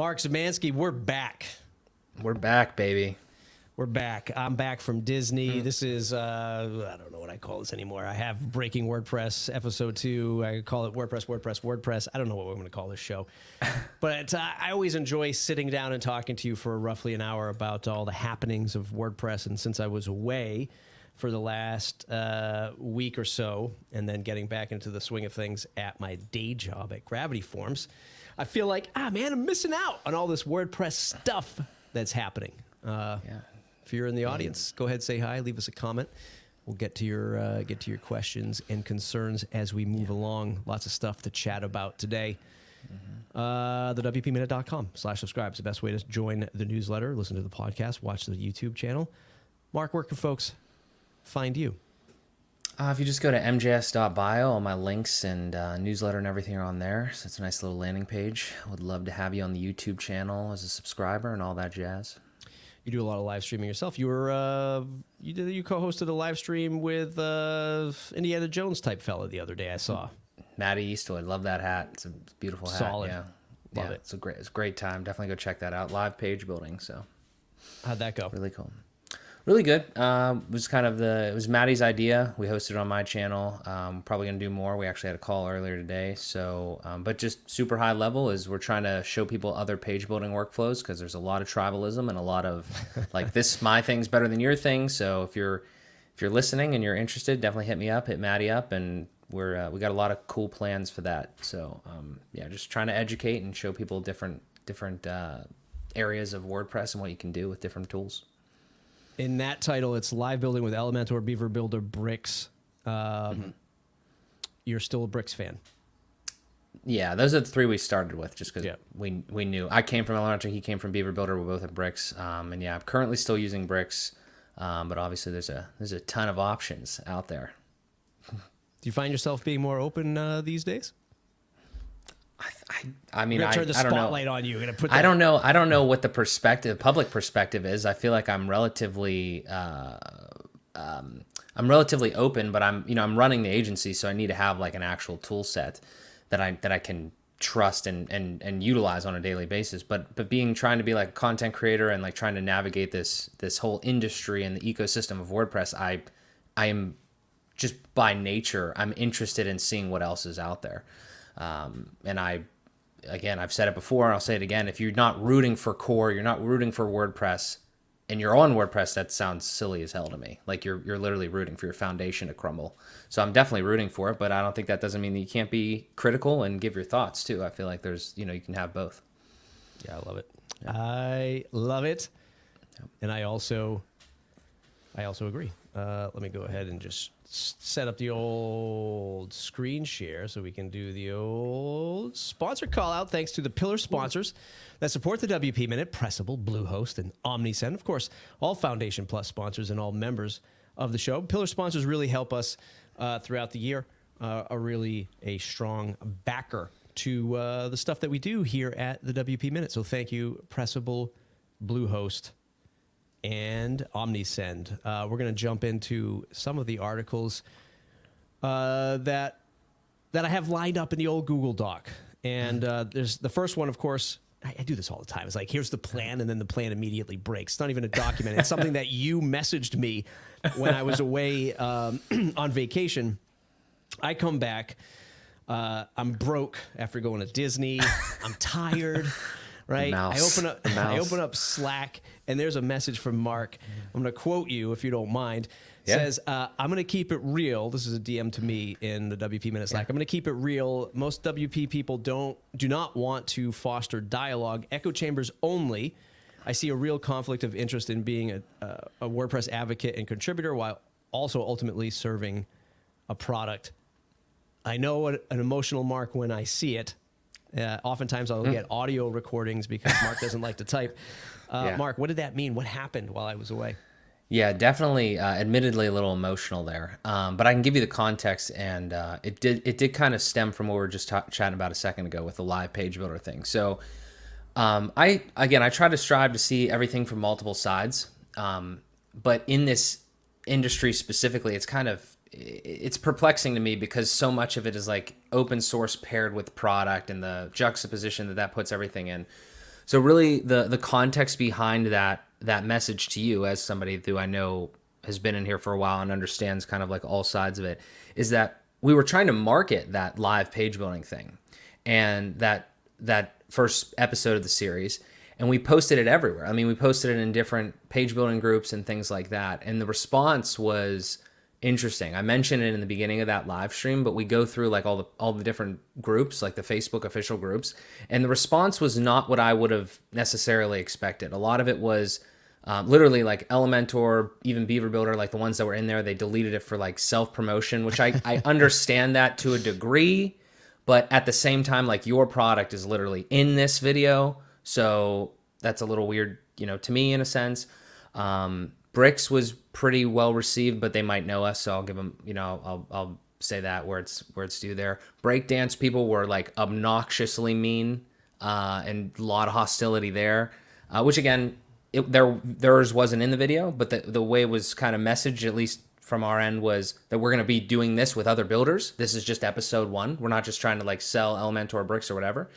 Mark Zemansky, we're back. We're back, baby. We're back. I'm back from Disney. This is, I don't know what I call this anymore. I have Breaking WordPress Episode 2. I call it WordPress. I don't know what we're going to call this show. But I always enjoy sitting down and talking to you for roughly an hour about all the happenings of WordPress. And since I was away for the last week or so, and then getting back into the swing of things at my day job at Gravity Forms, I feel like, man, I'm missing out on all this WordPress stuff that's happening. If you're in the audience, go ahead, say hi, leave us a comment. We'll get to your questions and concerns as we move along. Lots of stuff to chat about today. The WPminute.com/subscribe is the best way to join the newsletter, listen to the podcast, watch the YouTube channel. Mark, where can folks find you? If you just go to mjs.bio, all my links and newsletter and everything are on there. So it's a nice little landing page. Would love to have you on the YouTube channel as a subscriber and all that jazz. You do a lot of live streaming yourself. You were you co-hosted a live stream with Indiana Jones type fella the other day. I saw Matty Eastwood. Love that hat. It's a beautiful hat. Solid. Love it. It's a great time. Definitely go check that out. Live page building. So how'd that go? Really cool. Really good. It was Maddie's idea. We hosted it on my channel. Probably gonna do more. We actually had a call earlier today. So, but just super high level is we're trying to show people other page building workflows because there's a lot of tribalism and a lot of like this my thing's better than your thing. So if you're listening and you're interested, definitely hit me up, hit Maddie up, and we got a lot of cool plans for that. So just trying to educate and show people different areas of WordPress and what you can do with different tools. In that title, it's live building with Elementor, Beaver Builder, Bricks. You're still a Bricks fan. Yeah, those are the three we started with just because we knew. I came from Elementor, he came from Beaver Builder. We're both at Bricks. I'm currently still using Bricks, but obviously there's a ton of options out there. Do you find yourself being more open these days? I mean, I'm gonna turn the spotlight on you. I don't know what the public perspective is. I feel like I'm relatively open, but I'm running the agency, so I need to have like an actual tool set that I can trust and utilize on a daily basis. But trying to be like a content creator and like trying to navigate this whole industry and the ecosystem of WordPress, I am just by nature, I'm interested in seeing what else is out there. And I've said it before, I'll say it again. If you're not rooting for core, you're not rooting for WordPress, and you're on WordPress, that sounds silly as hell to me. Like you're literally rooting for your foundation to crumble. So I'm definitely rooting for it, but I don't think that doesn't mean that you can't be critical and give your thoughts too. I feel like you can have both. Yeah, I love it. Yeah. I love it. Yep. And I also agree. Let me go ahead and just set up the old screen share so we can do the old sponsor call out. Thanks to the pillar sponsors that support the WP Minute, Pressable, Bluehost, and OmniSend. Of course, all Foundation Plus sponsors and all members of the show. Pillar sponsors really help us throughout the year, are really a strong backer to the stuff that we do here at the WP Minute. So thank you, Pressable, Bluehost, and OmniSend. We're going to jump into some of the articles that I have lined up in the old Google Doc. And there's the first one, of course. I do this all the time. It's like, here's the plan, and then the plan immediately breaks. It's not even a document. It's something that you messaged me when I was away on vacation. I come back. I'm broke after going to Disney. I'm tired. Right, I open up Slack, and there's a message from Mark. I'm going to quote you if you don't mind. It says, "I'm going to keep it real." This is a DM to me in the WP Minute Slack. I'm going to keep it real. Most WP people do not want to foster dialogue. Echo chambers only. I see a real conflict of interest in being a WordPress advocate and contributor while also ultimately serving a product. I know an emotional Mark when I see it. Oftentimes I'll get audio recordings because Mark doesn't like to type. Mark, what did that mean? What happened while I was away? Yeah, definitely. Admittedly, a little emotional there, but I can give you the context, and it did kind of stem from what we were just chatting about a second ago with the live page builder thing. So, I try to strive to see everything from multiple sides, but in this industry specifically, it's perplexing to me because so much of it is like open source paired with product and the juxtaposition that puts everything in. So really the context behind that message to you, as somebody who I know has been in here for a while and understands kind of like all sides of it, is that we were trying to market that live page building thing and that first episode of the series, and we posted it everywhere. I mean, we posted it in different page building groups and things like that, and the response was interesting. I mentioned it in the beginning of that live stream, but we go through like all the different groups, like the Facebook official groups, and the response was not what I would have necessarily expected. A lot of it was literally like Elementor, even Beaver Builder, like the ones that were in there, they deleted it for like self-promotion, which I understand that to a degree, but at the same time, like your product is literally in this video, so that's a little weird, to me in a sense. Bricks was pretty well received, but they might know us, so I'll give them, I'll say that where it's due there. Breakdance people were like obnoxiously mean, and a lot of hostility there, which again, theirs wasn't in the video, but the way it was kind of messaged, at least from our end, was that we're going to be doing this with other builders. This is just episode 1. We're not just trying to like sell Elementor bricks or whatever.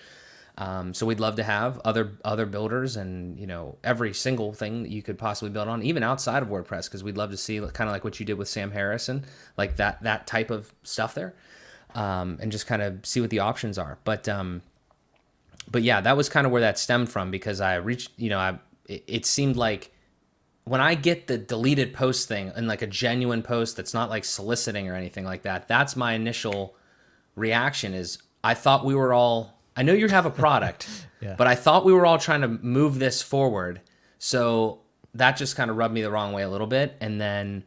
So we'd love to have other builders and, every single thing that you could possibly build on, even outside of WordPress, because we'd love to see kind of like what you did with Sam Harrison, like that type of stuff there, and just kind of see what the options are. But yeah, that was kind of where that stemmed from, because I reached, it seemed like when I get the deleted post thing and like a genuine post that's not like soliciting or anything like that, that's my initial reaction is I thought we were all... I know you have a product, yeah. But I thought we were all trying to move this forward. So that just kind of rubbed me the wrong way a little bit. And then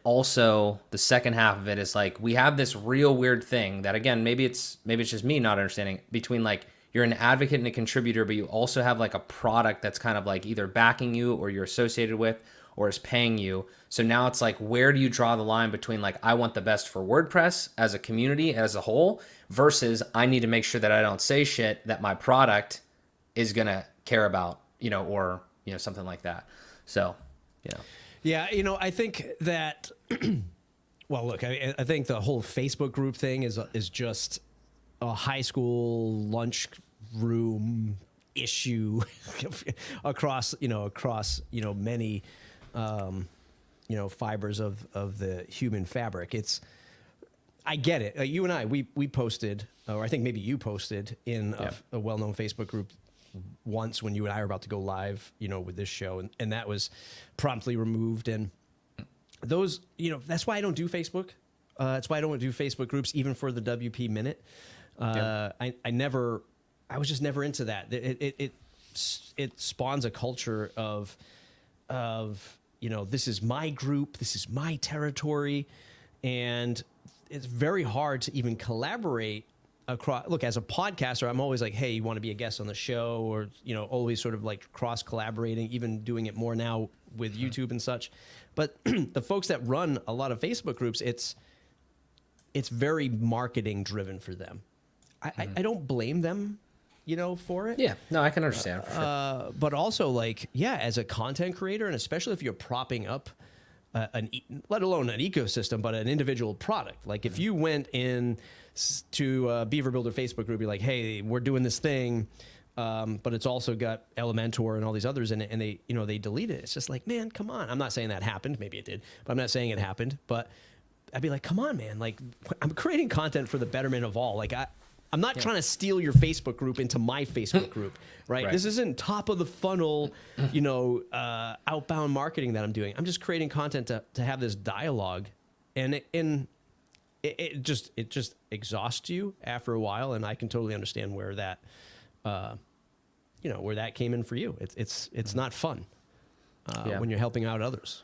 also the second half of it is like, we have this real weird thing that, again, maybe it's just me not understanding, between like you're an advocate and a contributor, but you also have like a product that's kind of like either backing you or you're associated with or is paying you. So now it's like, where do you draw the line between like, I want the best for WordPress as a community as a whole, versus I need to make sure that I don't say shit that my product is going to care about, or, something like that. So, Yeah, I think that, well, look, I think the whole Facebook group thing is just a high school lunch room issue across many, fibers of the human fabric. I get it. You and I, we posted, or I think maybe you posted in a well-known Facebook group once when you and I were about to go live, with this show, and that was promptly removed. And those, that's why I don't do Facebook. That's why I don't do Facebook groups, even for the WP Minute. I was just never into that. It spawns a culture of this is my group, this is my territory, and it's very hard to even collaborate across. Look, as a podcaster, I'm always like, hey, you want to be a guest on the show, or always sort of like cross collaborating, even doing it more now with YouTube and such. But the folks that run a lot of Facebook groups, it's very marketing driven for them. I don't blame them, for it. Yeah, no, I can understand. For sure. But also, like, yeah, as a content creator, and especially if you're propping up let alone an ecosystem, but an individual product. Like if you went in to Beaver Builder Facebook group, you're like, hey, we're doing this thing, but it's also got Elementor and all these others in it, and they delete it. It's just like, man, come on. I'm not saying that happened. Maybe it did, but I'm not saying it happened. But I'd be like, come on, man. Like, I'm creating content for the betterment of all. Like, I'm not trying to steal your Facebook group into my Facebook group, right? This isn't top of the funnel, outbound marketing that I'm doing. I'm just creating content to have this dialogue, and it just exhausts you after a while. And I can totally understand where that, where that came in for you. It's not fun when you're helping out others.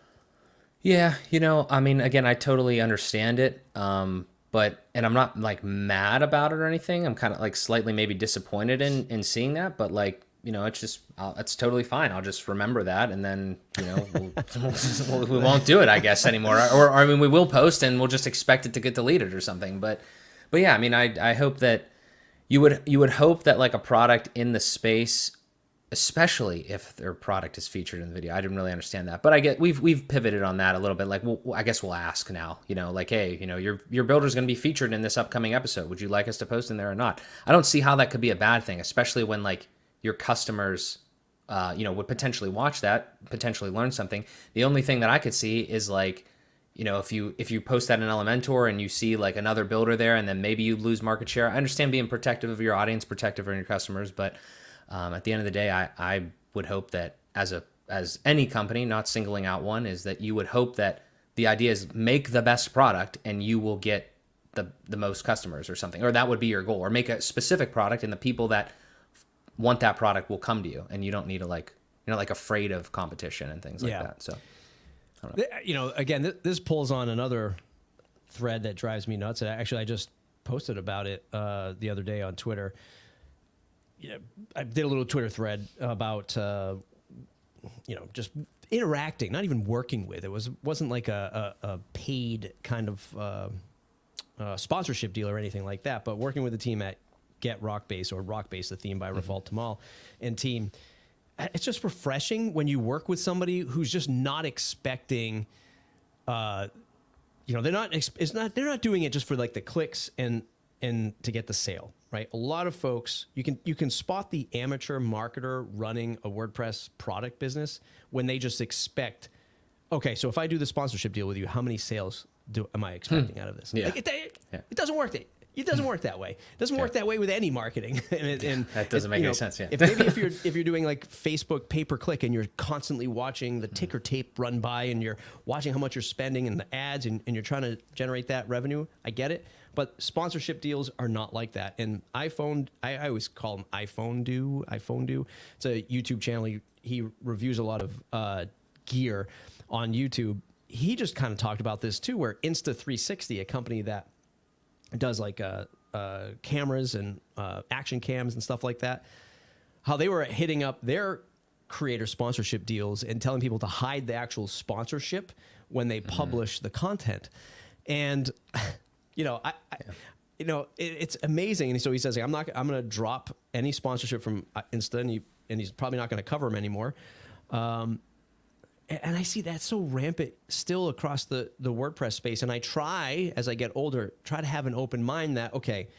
Yeah, I mean, again, I totally understand it. And I'm not like mad about it or anything. I'm kind of like slightly maybe disappointed in seeing that, but like, it's just, it's totally fine. I'll just remember that. And then, we won't do it, I guess, anymore. Or I mean, we will post and we'll just expect it to get deleted or something. But yeah, I mean, I hope that you would hope that like a product in the space especially if their product is featured in the video. I didn't really understand that, but I get we've pivoted on that a little bit. Like, well, I guess we'll ask now. Like, hey, your builder's going to be featured in this upcoming episode. Would you like us to post in there or not? I don't see how that could be a bad thing, especially when like your customers, would potentially watch that, potentially learn something. The only thing that I could see is like, if you post that in Elementor and you see like another builder there, and then maybe you lose market share. I understand being protective of your audience, protective of your customers, but at the end of the day, I would hope that as any company, not singling out one, is that you would hope that the idea is make the best product and you will get the most customers or something, or that would be your goal, or make a specific product and the people that want that product will come to you, and you don't need to like, you're not like afraid of competition and things like that. So, I don't know. Again, this pulls on another thread that drives me nuts. Actually, I just posted about it the other day on Twitter. I did a little Twitter thread about, just interacting, not even working with. Wasn't like a paid kind of sponsorship deal or anything like that, but working with the team at Get Rockbase, or Rockbase, the theme by Rafal Tamal and team. It's just refreshing when you work with somebody who's just not expecting, they're not doing it just for like the clicks and to get the sale, right? A lot of folks, you can spot the amateur marketer running a WordPress product business when they just expect, okay, so if I do the sponsorship deal with you, how many sales am I expecting out of this? Yeah. Like it doesn't work. It doesn't work that way. It doesn't work that way with any marketing. and that doesn't make any sense. Yeah. if you're doing like Facebook pay-per-click and you're constantly watching the ticker tape run by and you're watching how much you're spending in the ads and you're trying to generate that revenue, I get it. But sponsorship deals are not like that. And I always call him iPhone Do. It's a YouTube channel. He reviews a lot of gear on YouTube. He just kind of talked about this too, where Insta360, a company that does like cameras and action cams and stuff like that, how they were hitting up their creator sponsorship deals and telling people to hide the actual sponsorship when they publish the content. And it's amazing. And so he says, like, I'm going to drop any sponsorship from Insta, and he's probably not going to cover them anymore. And I see that so rampant still across the WordPress space. And I try, as I get older, to have an open mind that, okay,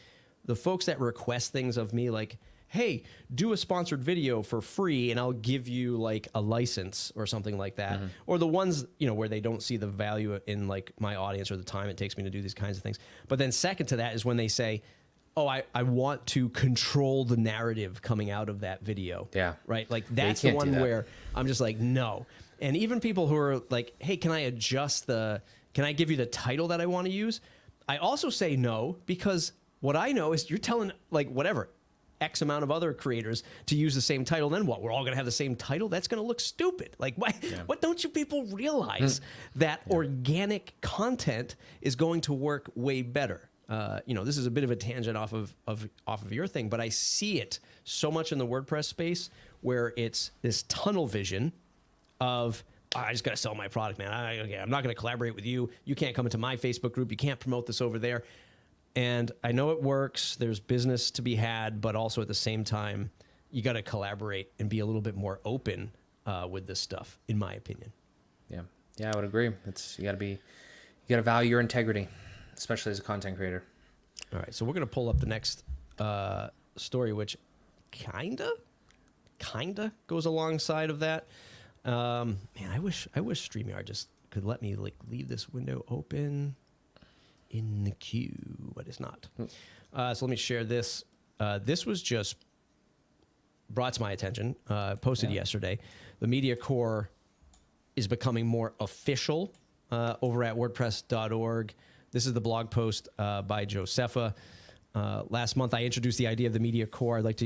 the folks that request things of me, like, hey, do a sponsored video for free and I'll give you like a license or something like that. Or the ones, where they don't see the value in like my audience or the time it takes me to do these kinds of things. But then second to that is when they say, oh, I want to control the narrative coming out of that video. Yeah. Right? Like that's the one where I'm just like, no. And even people who are like, hey, can I give you the title that I want to use? I also say no, because what I know is you're telling like whatever, X amount of other creators to use the same title. Then what? We're all going to have the same title? That's going to look stupid. Like, what don't you people realize that organic content is going to work way better? This is a bit of a tangent off of your thing, but I see it so much in the WordPress space where it's this tunnel vision of, I just got to sell my product, man. I'm not going to collaborate with you. You can't come into my Facebook group. You can't promote this over there. And I know it works. There's business to be had, but also at the same time, you got to collaborate and be a little bit more open with this stuff, in my opinion. Yeah, I would agree. You got to value your integrity, especially as a content creator. All right, so we're going to pull up the next story, which kinda goes alongside of that. Man, I wish StreamYard just could let me like leave this window open in the queue, but it's not. So let me share this. This was just brought to my attention, posted yesterday. The Media Core is becoming more official over at WordPress.org. This is the blog post by Josepha. Last month, I introduced the idea of the Media Core. I'd like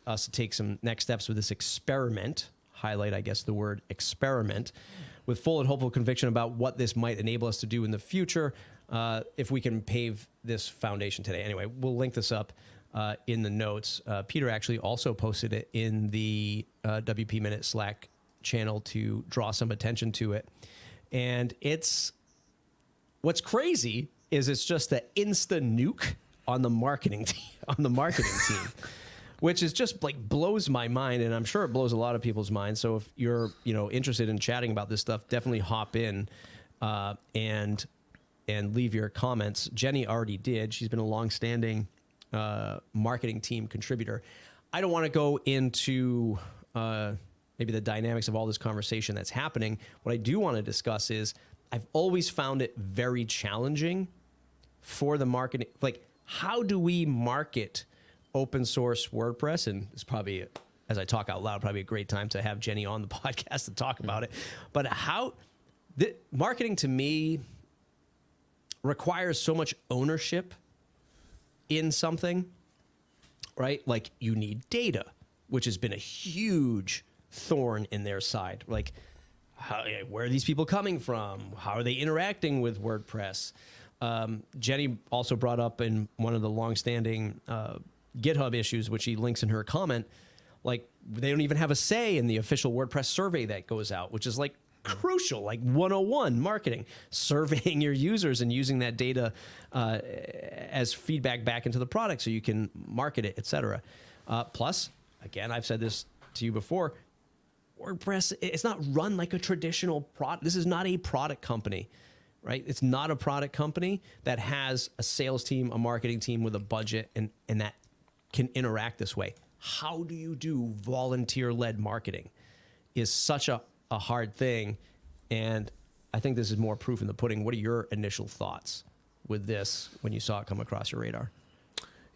us to take some next steps with this experiment. Highlight, I guess, the word experiment, with full and hopeful conviction about what this might enable us to do in the future if we can pave this foundation today. Anyway, we'll link this up in the notes. Peter actually also posted it in the WP Minute Slack channel to draw some attention to it. And what's crazy is it's just an insta nuke on the marketing team. which is just like blows my mind, and I'm sure it blows a lot of people's minds. So if you're interested in chatting about this stuff, definitely hop in and leave your comments. Jenny already did. She's been a longstanding marketing team contributor. I don't want to go into maybe the dynamics of all this conversation that's happening. What I do want to discuss is I've always found it very challenging for the marketing. Like, how do we market open source WordPress? And it's probably, as I talk out loud, probably a great time to have Jenny on the podcast to talk about it. But marketing to me requires so much ownership in something, right? Like, you need data, which has been a huge thorn in their side. Like, where are these people coming from? How are they interacting with WordPress? Jenny also brought up in one of the longstanding GitHub issues, which she links in her comment, like, they don't even have a say in the official WordPress survey that goes out, which is like crucial, like 101 marketing, surveying your users and using that data as feedback back into the product so you can market it, etc. Plus, again, I've said this to you before, WordPress, it's not run like a traditional product. This is not a product company, right? It's not a product company that has a sales team, a marketing team with a budget, and that can interact this way. How do you do volunteer-led marketing is such a hard thing. And I think this is more proof in the pudding. What are your initial thoughts with this when you saw it come across your radar?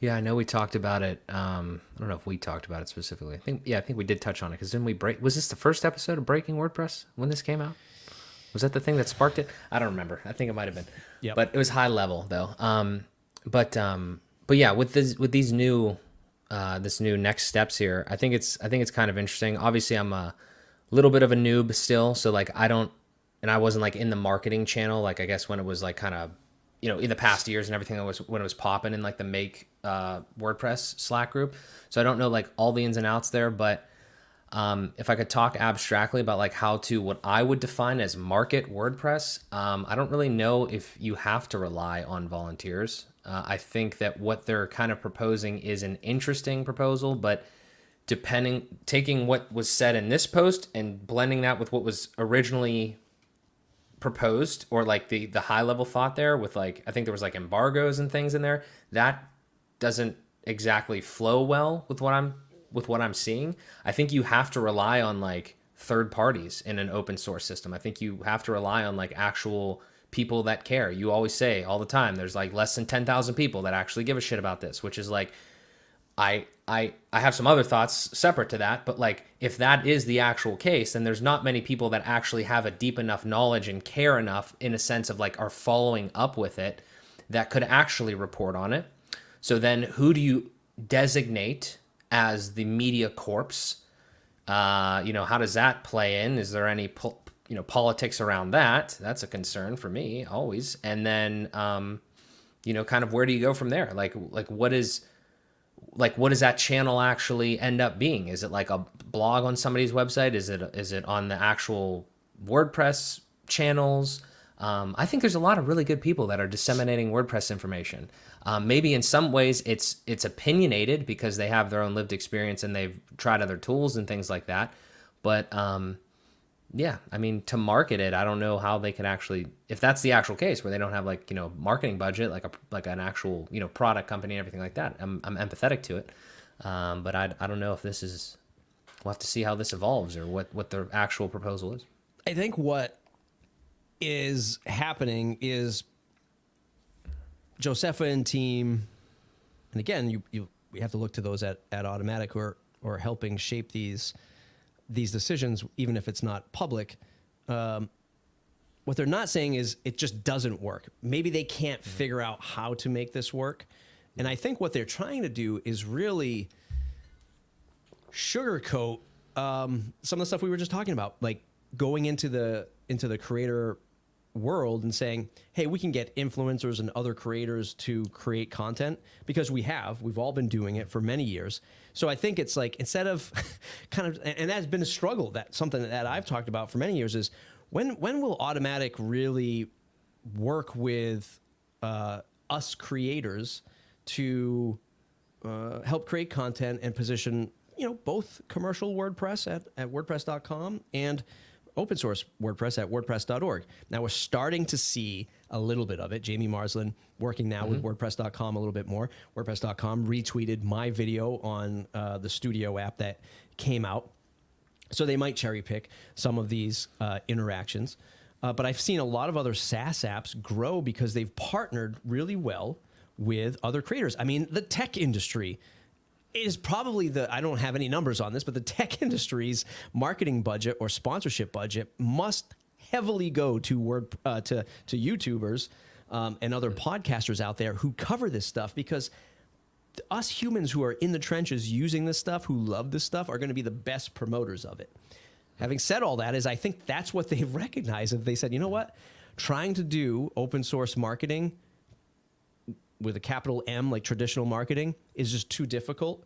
Yeah, I know we talked about it. I don't know if we talked about it specifically. I think we did touch on it, because was this the first episode of Breaking WordPress when this came out? Was that the thing that sparked it? I don't remember. I think it might have been. Yep. But it was high level though. But yeah, with these new this new next steps here, I think it's kind of interesting. Obviously, I'm a little bit of a noob still, so like I wasn't like in the marketing channel, like I guess when it was like kind of, in the past years and everything, when it was popping in like the Make WordPress Slack group. So I don't know like all the ins and outs there, but if I could talk abstractly about like what I would define as market WordPress, I don't really know if you have to rely on volunteers. I think that what they're kind of proposing is an interesting proposal, but taking what was said in this post and blending that with what was originally proposed, or like the high level thought there with like, I think there was like embargoes and things in there, that doesn't exactly flow well with what I'm seeing. I think you have to rely on like third parties in an open source system. I think you have to rely on like actual people that care. You always say all the time, there's like less than 10,000 people that actually give a shit about this, which is like, I have some other thoughts separate to that, but like if that is the actual case, then there's not many people that actually have a deep enough knowledge and care enough in a sense of like are following up with it that could actually report on it. So then who do you designate as the media corpse? How does that play in? Is there any politics around that? That's a concern for me always. And then kind of where do you go from there? Like what does that channel actually end up being? Is it like a blog on somebody's website? Is it on the actual WordPress channels? I think there's a lot of really good people that are disseminating WordPress information. Maybe in some ways it's opinionated because they have their own lived experience and they've tried other tools and things like that. But to market it, I don't know how they can actually, if that's the actual case where they don't have like, marketing budget, like an actual, product company and everything like that. I'm empathetic to it. But I don't know if we'll have to see how this evolves or what the actual proposal is. I think what is happening is Josepha and team, and again, we have to look to those at Automatic who are helping shape these decisions, even if it's not public. What they're not saying is it just doesn't work. Maybe they can't figure out how to make this work. And I think what they're trying to do is really sugarcoat some of the stuff we were just talking about, like going into the creator world and saying, hey, we can get influencers and other creators to create content, because we've all been doing it for many years. So I think it's like, instead of kind of, and that's been a struggle, that something that I've talked about for many years, is when will Automatic really work with us creators to help create content and position, both commercial WordPress at WordPress.com and open source WordPress at WordPress.org. Now we're starting to see a little bit of it. Jamie Marsland working now with WordPress.com a little bit more. WordPress.com retweeted my video on the Studio app that came out. So they might cherry pick some of these interactions. But I've seen a lot of other SaaS apps grow because they've partnered really well with other creators. I mean, the tech industry is probably I don't have any numbers on this, but the tech industry's marketing budget or sponsorship budget must heavily go to YouTubers and other podcasters out there who cover this stuff, because us humans who are in the trenches using this stuff, who love this stuff, are going to be the best promoters of it. Having said all that, I think that's what they recognize. If they said, you know what, trying to do open source marketing with a capital M, like traditional marketing, is just too difficult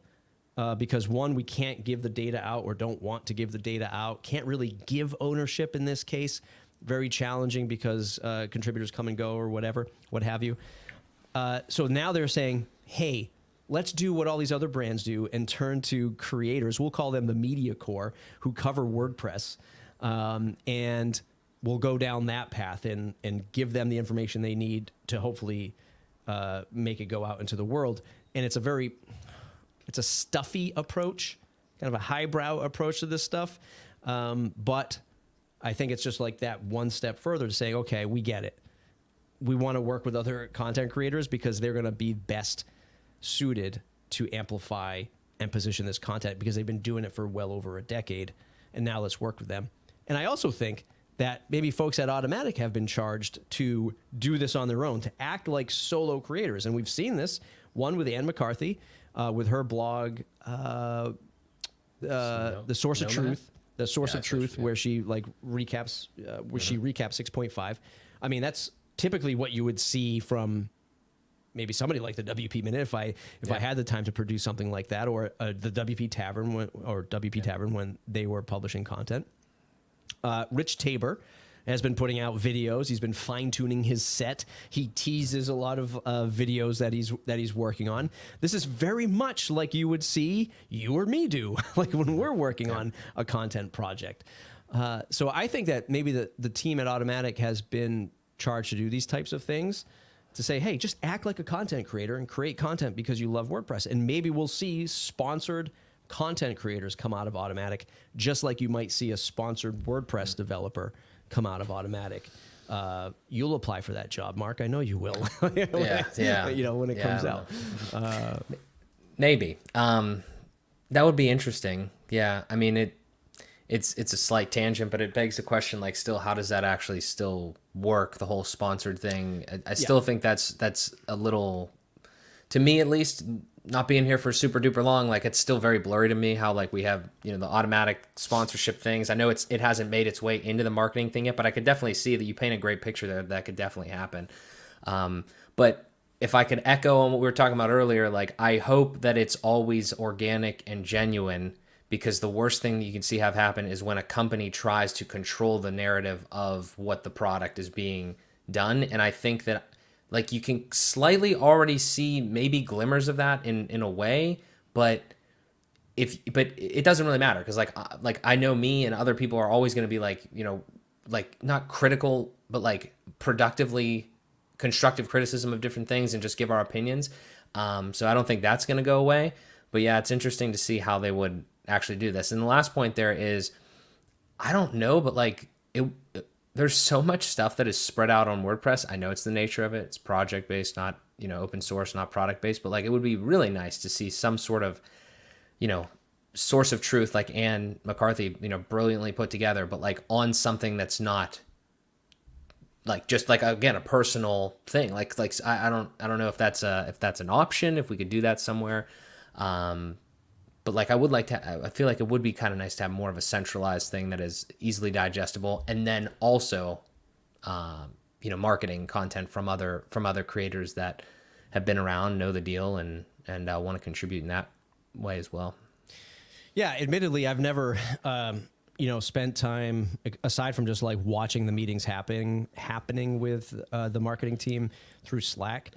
because one, we can't give the data out or don't want to give the data out. Can't really give ownership in this case. Very challenging because contributors come and go or whatever, what have you. So now they're saying, hey, let's do what all these other brands do and turn to creators. We'll call them the media core who cover WordPress, and we'll go down that path and give them the information they need to hopefully make it go out into the world. And it's a stuffy approach, kind of a highbrow approach to this stuff. But I think it's just like that one step further to say, okay, we get it. We want to work with other content creators because they're going to be best suited to amplify and position this content because they've been doing it for well over a decade. And now let's work with them. And I also think that maybe folks at Automatic have been charged to do this on their own, to act like solo creators. And we've seen this, one with Ann McCarthy, with her blog, The Source of Truth. The Source of Truth, where she recaps, she recaps 6.5. I mean, that's typically what you would see from maybe somebody like the WP Minute if I had the time to produce something like that, or the WP Tavern when they were publishing content. Rich Tabor has been putting out videos. He's been fine-tuning his set. He teases a lot of videos that he's working on. This is very much like you would see you or me do, like when we're working on a content project. So I think that maybe the team at Automatic has been charged to do these types of things, to say, hey, just act like a content creator and create content because you love WordPress. And maybe we'll see sponsored content creators come out of Automatic, just like you might see a sponsored WordPress developer come out of Automatic. You'll apply for that job, Mark. I know you will. When it comes out. Maybe. That would be interesting. Yeah. I mean, it's a slight tangent, but it begs the question, like, still, how does that actually still work, the whole sponsored thing? I still think that's a little, to me at least, not being here for super duper long, like, it's still very blurry to me how, like, we have, the Automatic sponsorship things. I know it hasn't made its way into the marketing thing yet, but I could definitely see that you paint a great picture there. That could definitely happen. But if I could echo on what we were talking about earlier, like, I hope that it's always organic and genuine, because the worst thing you can see have happen is when a company tries to control the narrative of what the product is being done. And I think that, like, you can slightly already see maybe glimmers of that in a way, but it doesn't really matter, because like I know me and other people are always going to be like, like, not critical, but like productively constructive criticism of different things and just give our opinions. So I don't think that's going to go away. But yeah, it's interesting to see how they would actually do this. And the last point there is, I don't know, but like there's so much stuff that is spread out on WordPress. I know it's the nature of it. It's project based, not, open source, not product based, but like, it would be really nice to see some sort of, source of truth, like Ann McCarthy, brilliantly put together, but like on something that's not like, just like, again, a personal thing. Like I don't know if that's an option, if we could do that somewhere. But like, I feel like it would be kind of nice to have more of a centralized thing that is easily digestible, and then also, marketing content from other creators that have been around, know the deal, and want to contribute in that way as well. Yeah, admittedly, I've never, spent time aside from just like watching the meetings happening with the marketing team through Slack.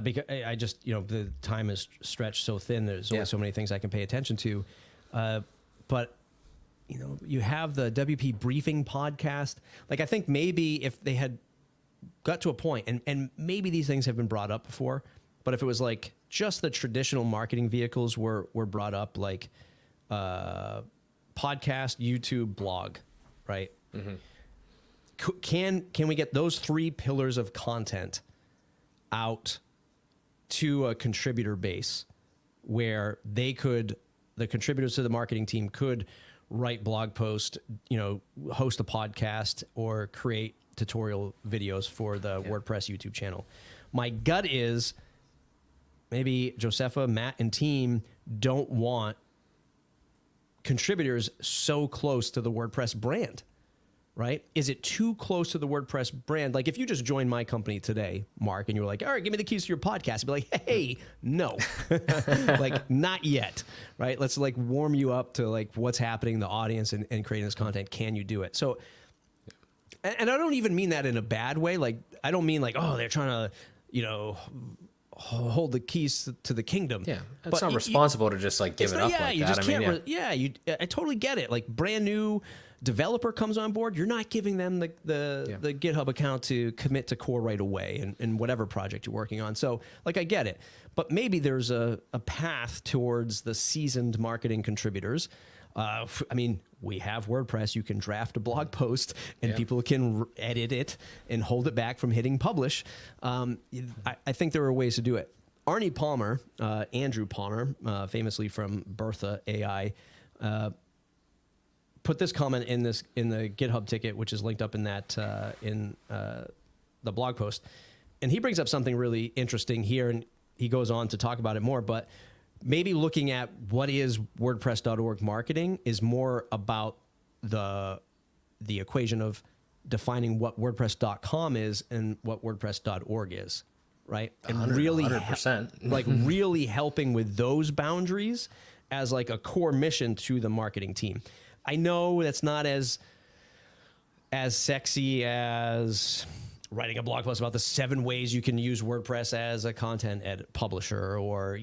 because I just, the time is stretched so thin. There's only so many things I can pay attention to. But you have the WP Briefing podcast. Like, I think maybe if they had got to a point, and maybe these things have been brought up before, but if it was like just the traditional marketing vehicles were brought up, like podcast, YouTube, blog, right? Mm-hmm. Can we get those 3 pillars of content out to a contributor base where the contributors to the marketing team could write blog posts, host a podcast, or create tutorial videos for the WordPress YouTube channel? My gut is maybe Josefa, Matt, and team don't want contributors so close to the WordPress brand, right? Is it too close to the WordPress brand? Like, if you just joined my company today, Mark, and you were like, all right, give me the keys to your podcast, I'd be like, hey, no, like, not yet, right? Let's like warm you up to like what's happening in the audience and creating this content. Can you do it? So, and I don't even mean that in a bad way. Like, I don't mean like, oh, they're trying to, hold the keys to the kingdom. Yeah, it's not responsible to just like give it up like that. Just can't. I totally get it. Like, brand new developer comes on board, you're not giving them the GitHub account to commit to core right away in whatever project you're working on. So, like, I get it, but maybe there's a path towards the seasoned marketing contributors. I mean, we have WordPress. You can draft a blog post and people can edit it and hold it back from hitting publish. I think there are ways to do it. Arnie Palmer, Andrew Palmer, famously from Bertha AI, put this comment in the GitHub ticket, which is linked up in that the blog post. And he brings up something really interesting here, and he goes on to talk about it more, but maybe looking at what is WordPress.org marketing is more about the equation of defining what WordPress.com is and what WordPress.org is, right? And really 100%. Like really helping with those boundaries as like a core mission to the marketing team. I know that's not as sexy as writing a blog post about the 7 ways you can use WordPress as a content publisher, or,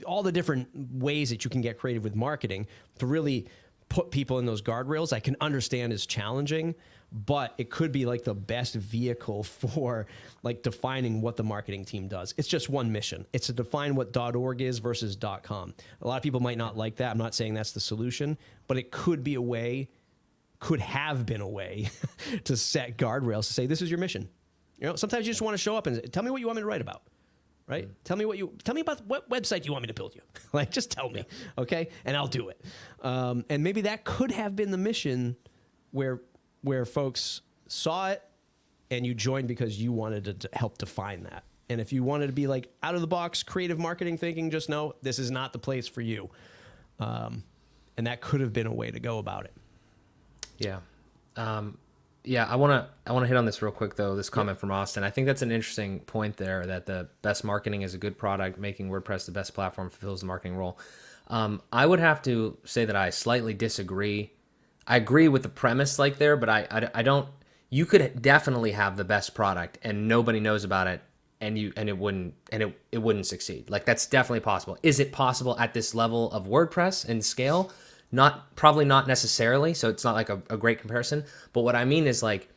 all the different ways that you can get creative with marketing to really put people in those guardrails. I can understand is challenging, but it could be like the best vehicle for like defining what the marketing team does. It's just one mission. It's to define what .org is versus .com. A lot of people might not like that. I'm not saying that's the solution, but it could be a way, could have been a way to set guardrails to say, this is your mission. Sometimes you just want to show up and tell me what you want me to write about, right? Tell me about what website you want me to build you. Like, just tell me, okay? And I'll do it. And maybe that could have been the mission where folks saw it and you joined because you wanted to help define that. And if you wanted to be like out of the box, creative marketing thinking, just know this is not the place for you. And that could have been a way to go about it. Yeah. I want to hit on this real quick though, this comment from Austin. I think that's an interesting point there, that the best marketing is a good product, making WordPress the best platform fulfills the marketing role. I would have to say that I slightly disagree. I agree with the premise like there, but I don't, you could definitely have the best product and nobody knows about it and it wouldn't succeed. Like, that's definitely possible. Is it possible at this level of WordPress and scale? Probably not necessarily. So it's not like a great comparison, but what I mean is like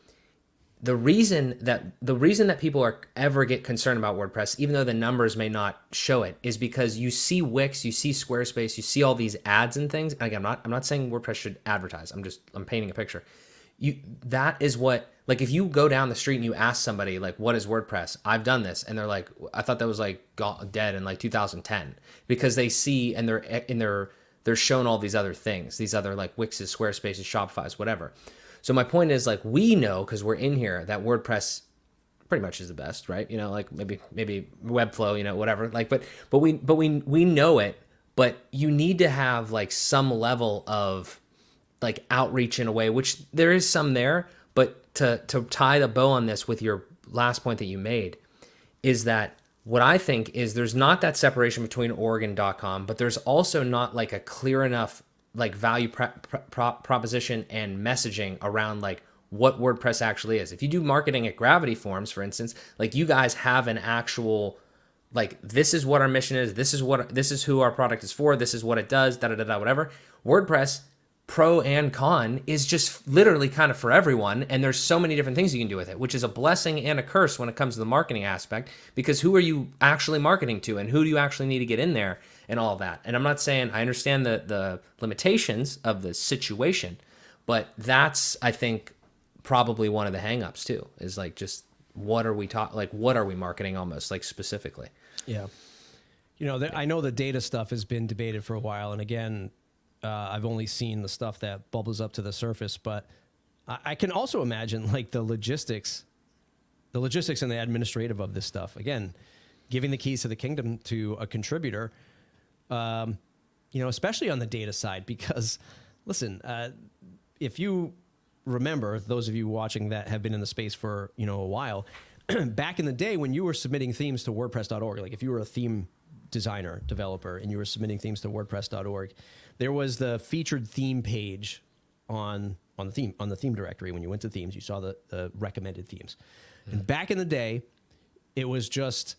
the reason that people ever get concerned about WordPress, even though the numbers may not show it, is because you see Wix, you see Squarespace, you see all these ads and things. And again, I'm not saying WordPress should advertise. I'm painting a picture. That is what, like, if you go down the street and you ask somebody like, what is WordPress? I've done this. And they're like, I thought that was like dead in like 2010, because they see and they're shown all these other things, these other like Wix's, Squarespace's, Shopify's, whatever. So my point is, like, we know, because we're in here, that WordPress pretty much is the best, right? Like maybe Webflow, whatever. Like, but we know it. But you need to have like some level of like outreach in a way, which there is some there. But to tie the bow on this with your last point that you made, is that what I think is there's not that separation between org and .com, but there's also not like a clear enough like value proposition and messaging around like what WordPress actually is. If you do marketing at Gravity Forms, for instance, like you guys have an actual, like, this is what our mission is. This is who our product is for. This is what it does, da da da da, whatever. WordPress, pro and con, is just literally kind of for everyone. And there's so many different things you can do with it, which is a blessing and a curse when it comes to the marketing aspect, because who are you actually marketing to and who do you actually need to get in there and all of that. And I'm not saying, I understand the limitations of the situation, but that's, I think, probably one of the hangups too, is like, just what are we what are we marketing almost, like, specifically? Yeah. You know, I know the data stuff has been debated for a while. And again, I've only seen the stuff that bubbles up to the surface, but I can also imagine like the logistics and the administrative of this stuff. Again, giving the keys to the kingdom to a contributor, you know, especially on the data side, because listen, if you remember, those of you watching that have been in the space for, you know, a while, back in the day when you were submitting themes to WordPress.org, like if you were a theme designer, developer, and you were submitting themes to WordPress.org, there was the featured theme page on the theme directory. When you went to themes, you saw the recommended themes. And back in the day, it was just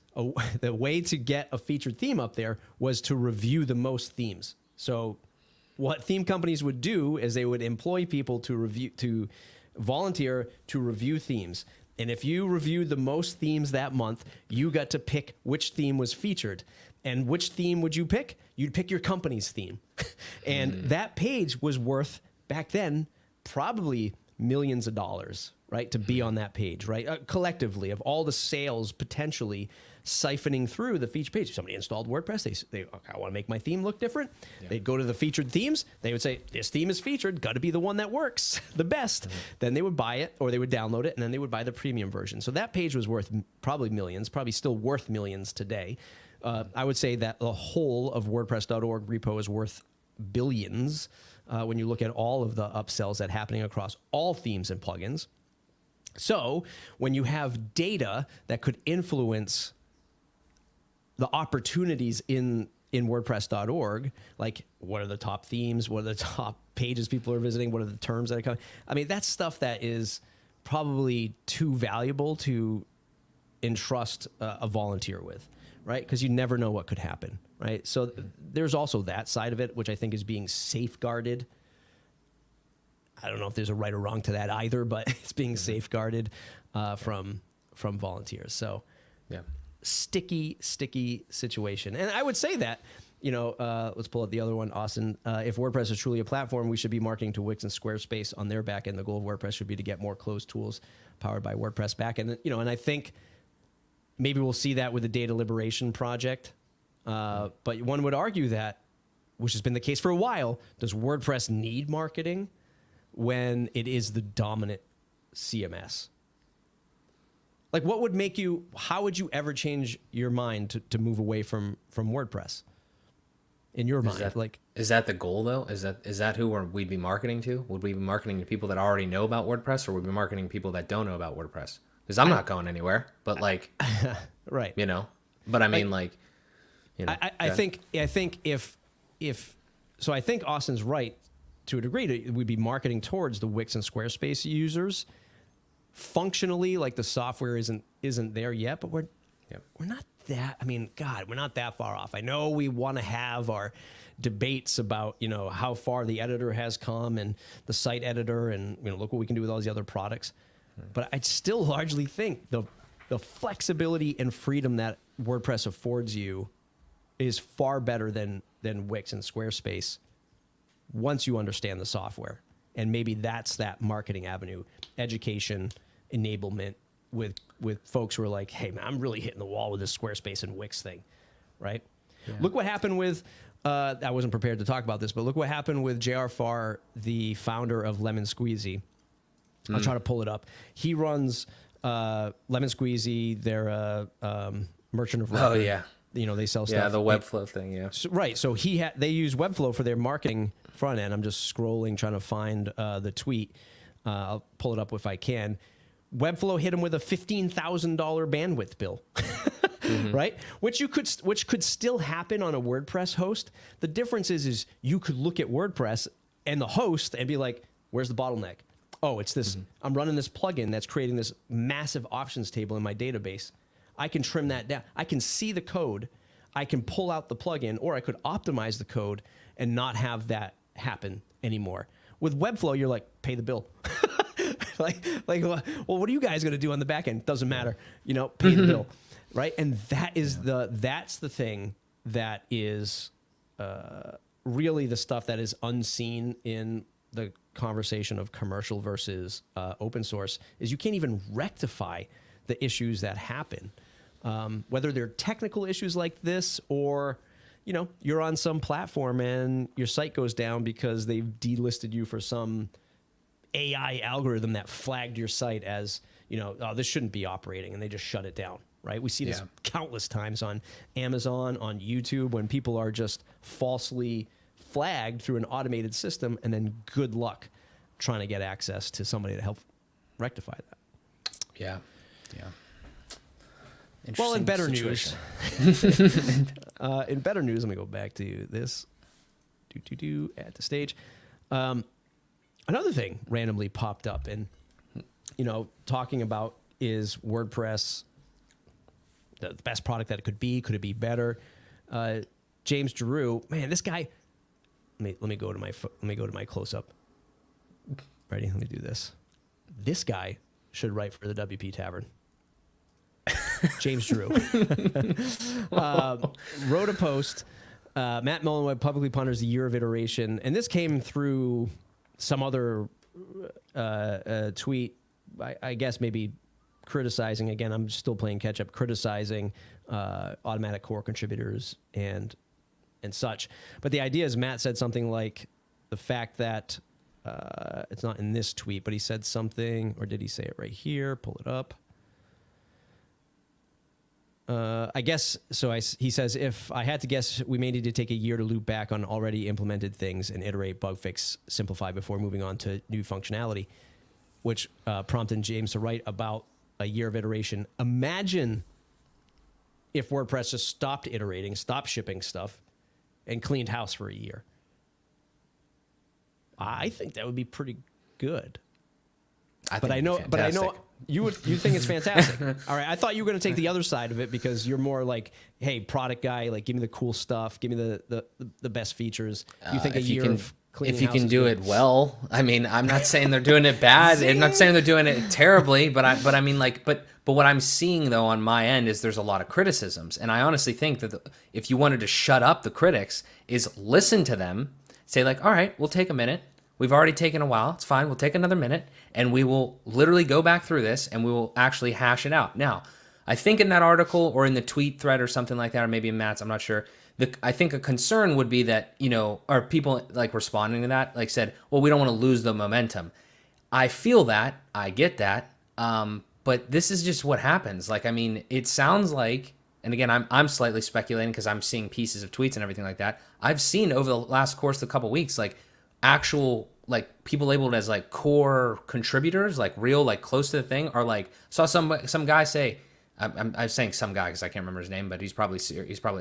the way to get a featured theme up there was to review the most themes. So what theme companies would do is they would employ people to volunteer to review themes. And if you reviewed the most themes that month, you got to pick which theme was featured. And which theme would you pick? You'd pick your company's theme. And that page was worth, back then, probably millions of dollars, right? To be on that page, right? Collectively, of all the sales potentially siphoning through the feature page. If somebody installed WordPress, they okay, I want to make my theme look different. Yeah. They'd go to the featured themes. They would say, this theme is featured, got to be the one that works the best. Then they would buy it, or they would download it, and then they would buy the premium version. So that page was worth probably millions, probably still worth millions today. I would say that the whole of WordPress.org repo is worth billions when you look at all of the upsells that are happening across all themes and plugins. So when you have data that could influence the opportunities in WordPress.org, like what are the top themes, what are the top pages people are visiting, what are the terms that are coming. I mean, that's stuff that is probably too valuable to entrust a volunteer with, right? Because you never know what could happen, right? So there's also that side of it, which I think is being safeguarded. I don't know if there's a right or wrong to that either, but it's being safeguarded from volunteers. So yeah. Sticky situation. And I would say that, you know, let's pull up the other one, Austin. If WordPress is truly a platform, we should be marketing to Wix and Squarespace on their backend. The goal of WordPress should be to get more closed tools powered by WordPress backend. You know, and I think maybe we'll see that with the data liberation project. But one would argue that, which has been the case for a while, does WordPress need marketing when it is the dominant CMS? Like, what would make you, how would you ever change your mind to move away from WordPress in your mind? Is that the goal though? Is that who we'd be marketing to? Would we be marketing to people that already know about WordPress, or would we be marketing to people that don't know about WordPress? Because I'm not going anywhere, but like, right. You know, but I mean, like, you know, I think so I think Austin's right to a degree. We'd be marketing towards the Wix and Squarespace users. Functionally, like, the software isn't there yet, but we're not that. I mean, God, we're not that far off. I know we want to have our debates about, you know, how far the editor has come and the site editor, and, you know, look what we can do with all these other products. But I still largely think the flexibility and freedom that WordPress affords you is far better than Wix and Squarespace once you understand the software. And maybe that's that marketing avenue, education, enablement with folks who are like, hey, man, I'm really hitting the wall with this Squarespace and Wix thing, right? Yeah. Look what happened with, I wasn't prepared to talk about this, but look what happened with J.R. Farr, the founder of Lemon Squeezy. I'll try to pull it up. He runs Lemon Squeezy. They're a merchant of record. Oh, yeah. You know, they sell stuff. Yeah, the Webflow thing, yeah. So, right. So they use Webflow for their marketing front end. I'm just scrolling, trying to find the tweet. I'll pull it up if I can. Webflow hit him with a $15,000 bandwidth bill, right? Which could still happen on a WordPress host. The difference is you could look at WordPress and the host and be like, where's the bottleneck? oh, it's this, I'm running this plugin that's creating this massive options table in my database. I can trim that down. I can see the code. I can pull out the plugin, or I could optimize the code and not have that happen anymore. With Webflow, you're like, pay the bill. well, what are you guys going to do on the back end? Doesn't matter. You know, pay the bill, right? And that is that's the thing that is really the stuff that is unseen in the conversation of commercial versus open source, is you can't even rectify the issues that happen. Whether they're technical issues like this, or, you know, you're on some platform and your site goes down because they've delisted you for some AI algorithm that flagged your site as, you know, oh, this shouldn't be operating, and they just shut it down, right? We see this countless times on Amazon, on YouTube, when people are just falsely flagged through an automated system, and then good luck trying to get access to somebody to help rectify that. Yeah. Well, in better news, let me go back to this. At the stage. Another thing randomly popped up, and, you know, talking about, is WordPress the best product that it could be? Could it be better? James Giroux, man, this guy. Let me go to my close up. Ready? Let me do this. This guy should write for the WP Tavern. James Giroux wrote a post. Matt Mullenweg publicly ponders the year of iteration, and this came through some other tweet. I guess maybe criticizing, again, I'm still playing catch up, criticizing automatic core contributors and such. But the idea is, Matt said something like the fact that it's not in this tweet, but he said something, or did he say it right here? Pull it up. I guess, so he says, if I had to guess, we may need to take a year to loop back on already implemented things and iterate, bug fix, simplify before moving on to new functionality, which prompted James to write about a year of iteration. Imagine if WordPress just stopped iterating, stopped shipping stuff, and cleaned house for a year. I think that would be pretty good. But I know you think it's fantastic. All right, I thought you were going to take the other side of it, because you're more like, hey, product guy, like, give me the cool stuff, give me the best features. You think a year of cleaning house, if you can do it well. I mean, I'm not saying they're doing it bad. I'm not saying they're doing it terribly, but I mean, like, but what I'm seeing though on my end is there's a lot of criticisms, and I honestly think that if you wanted to shut up the critics, is listen to them, say like, all right, we'll take a minute. We've already taken a while. It's fine. We'll take another minute, and we will literally go back through this, and we will actually hash it out. Now, I think in that article, or in the tweet thread or something like that, or maybe in Matt's, I'm not sure. I think a concern would be that, you know, or people like responding to that, like, said, well, we don't want to lose the momentum. I feel that. I get that. But this is just what happens. Like, I mean, it sounds like, and again, I'm slightly speculating because I'm seeing pieces of tweets and everything like that. I've seen over the last course of a couple weeks, like, actual, like, people labeled as like core contributors, like real, like close to the thing, are like, saw some guy say, I'm saying some guy because I can't remember his name, but he's probably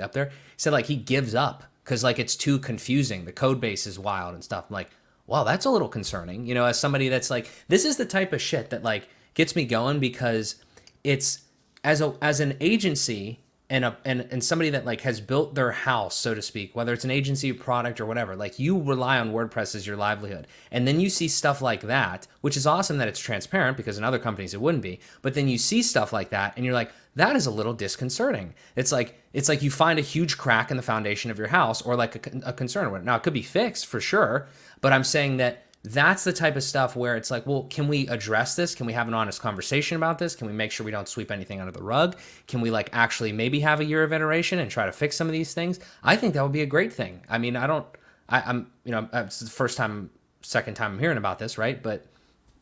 up there. He said like he gives up because like it's too confusing. The code base is wild and stuff. I'm like, wow, that's a little concerning. You know, as somebody that's like, this is the type of shit that like gets me going, because it's as an agency and somebody that like has built their house, so to speak, whether it's an agency, product, or whatever, like you rely on WordPress as your livelihood. And then you see stuff like that, which is awesome that it's transparent, because in other companies it wouldn't be. But then you see stuff like that and you're like, that is a little disconcerting. It's like you find a huge crack in the foundation of your house, or like a concern with it. Now it could be fixed for sure, but I'm saying that that's the type of stuff where it's like, well, can we address this? Can we have an honest conversation about this? Can we make sure we don't sweep anything under the rug? Can we like actually maybe have a year of iteration and try to fix some of these things? I think that would be a great thing. I mean, I'm you know, it's the second time I'm hearing about this, right? But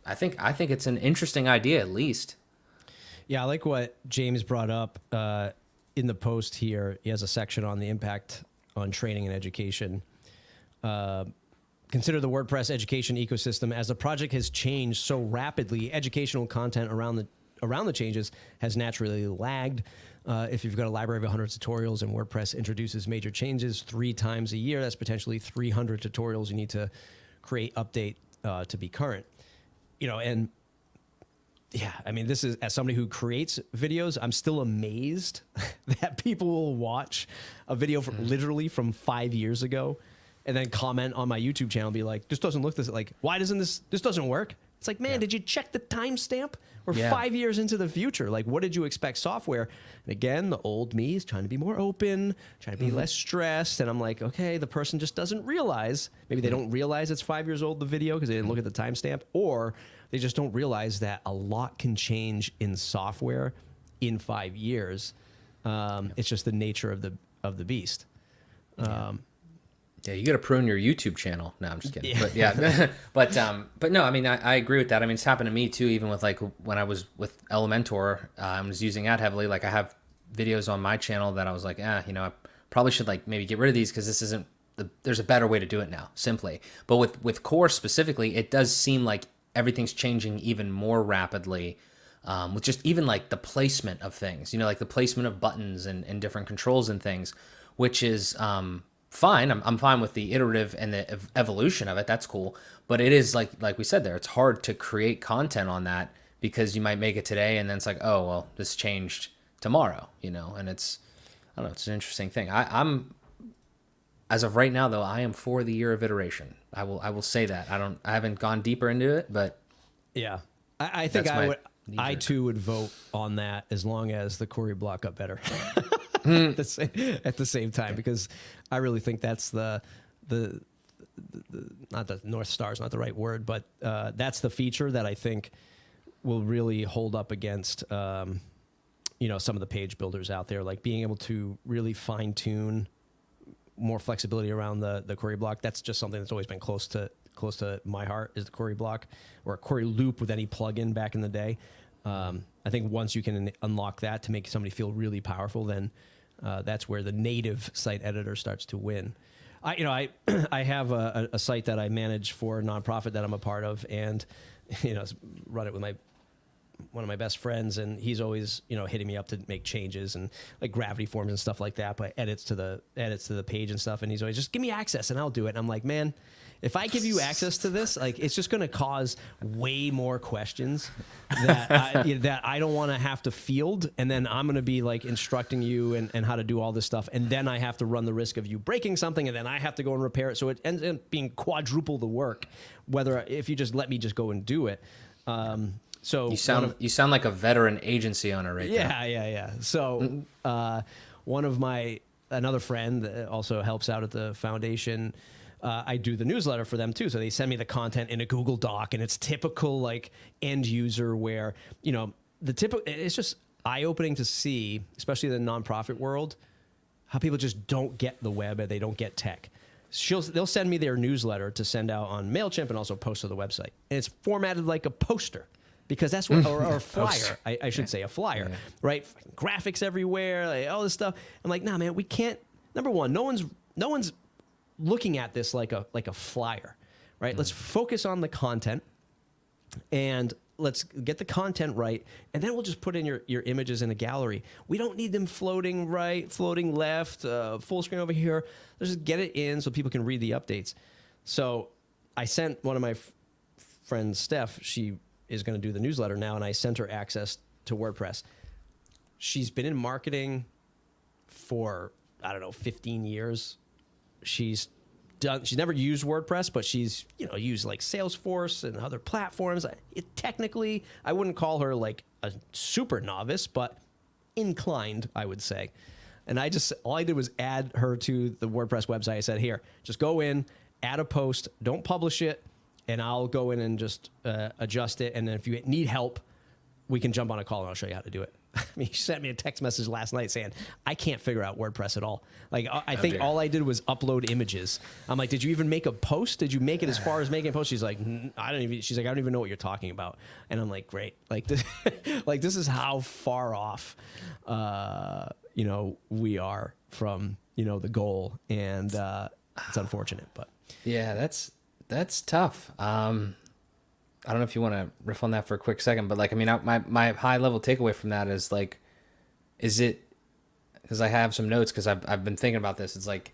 I think it's an interesting idea, at least. Yeah, I like what James brought up in the post here. He has a section on the impact on training and education. Consider the WordPress education ecosystem. As the project has changed so rapidly, educational content around the changes has naturally lagged. If you've got a library of 100 tutorials and WordPress introduces major changes 3 times a year, that's potentially 300 tutorials you need to create, update to be current. and yeah, I mean, this is, as somebody who creates videos, I'm still amazed that people will watch a video from literally from 5 years ago and then comment on my YouTube channel and be like, this doesn't look this, like, why doesn't this doesn't work? It's like, man, did you check the timestamp? We're 5 years into the future. Like, what did you expect software? And again, the old me is trying to be more open, trying to be less stressed. And I'm like, okay, the person just doesn't realize. Maybe they don't realize it's 5 years old, the video, because they didn't look at the timestamp. Or they just don't realize that a lot can change in software in 5 years. It's just the nature of the beast. Yeah, you got to prune your YouTube channel. No, I'm just kidding. Yeah. But but no, I mean, I agree with that. I mean, it's happened to me too. Even with like when I was with Elementor, I was using that heavily. Like I have videos on my channel that I was like, I probably should like maybe get rid of these because this isn't there's a better way to do it now, simply. But with Core specifically, it does seem like everything's changing even more rapidly. With just even like the placement of things, like the placement of buttons and different controls and things, which is fine. I'm fine with the iterative and the evolution of it. That's cool. But it is like we said there, it's hard to create content on that because you might make it today and then it's like, oh, well, this changed tomorrow, and it's, I don't know, it's an interesting thing. I'm, as of right now though, I am for the year of iteration. I will say that. I haven't gone deper into it, but yeah, I think I too would vote on that as long as the query block got better. At the same time, because I really think that's the not the North Star is not the right word, but that's the feature that I think will really hold up against some of the page builders out there, like being able to really fine tune more flexibility around the query block. That's just something that's always been close to my heart, is the query block or a query loop with any plugin back in the day. I think once you can unlock that to make somebody feel really powerful, then that's where the native site editor starts to win. I have a site that I manage for a nonprofit that I'm a part of, and run it with one of my best friends, and he's always hitting me up to make changes and like gravity forms and stuff like that, but edits to the page and stuff, and he's always just give me access and I'll do it. And I'm like, man, if I give you access to this, like it's just going to cause way more questions that I don't want to have to field, and then I'm going to be like instructing you and how to do all this stuff, and then I have to run the risk of you breaking something, and then I have to go and repair it. So it ends up being quadruple the work, if you just let me just go and do it. So you sound like a veteran agency owner right there. Yeah. So another friend that also helps out at the foundation, I do the newsletter for them too. So they send me the content in a Google Doc, and it's typical like end user where, it's just eye-opening to see, especially in the nonprofit world, how people just don't get the web and they don't get tech. They'll send me their newsletter to send out on MailChimp and also post to the website. And it's formatted like a poster. Because that's what, or a flyer, I should say, a flyer, right? Graphics everywhere, like all this stuff. I'm like, nah, man, we can't. Number one, no one's looking at this like a flyer, right? Let's focus on the content, and let's get the content right, and then we'll just put in your images in a gallery. We don't need them floating right, floating left, full screen over here. Let's just get it in so people can read the updates. So I sent one of my friends, Steph. She is going to do the newsletter now, and I sent her access to WordPress. She's been in marketing for, 15 years. She's never used WordPress, but she's, used like Salesforce and other platforms. Technically, I wouldn't call her like a super novice, but inclined, I would say. And all I did was add her to the WordPress website. I said, here, just go in, add a post, don't publish it, and I'll go in and just adjust it. And then if you need help, we can jump on a call and I'll show you how to do it. I mean, she sent me a text message last night saying, I can't figure out WordPress at all. Like, I think all I did was upload images. I'm like, did you even make a post? Did you make it as far as making a post? She's like, I don't even know what you're talking about. And I'm like, great. Like this, this is how far off, we are from, the goal. And it's unfortunate, but. Yeah, that's tough. I don't know if you want to riff on that for a quick second, but my high level takeaway from that is like, is it, because I have some notes because I've been thinking about this. It's like,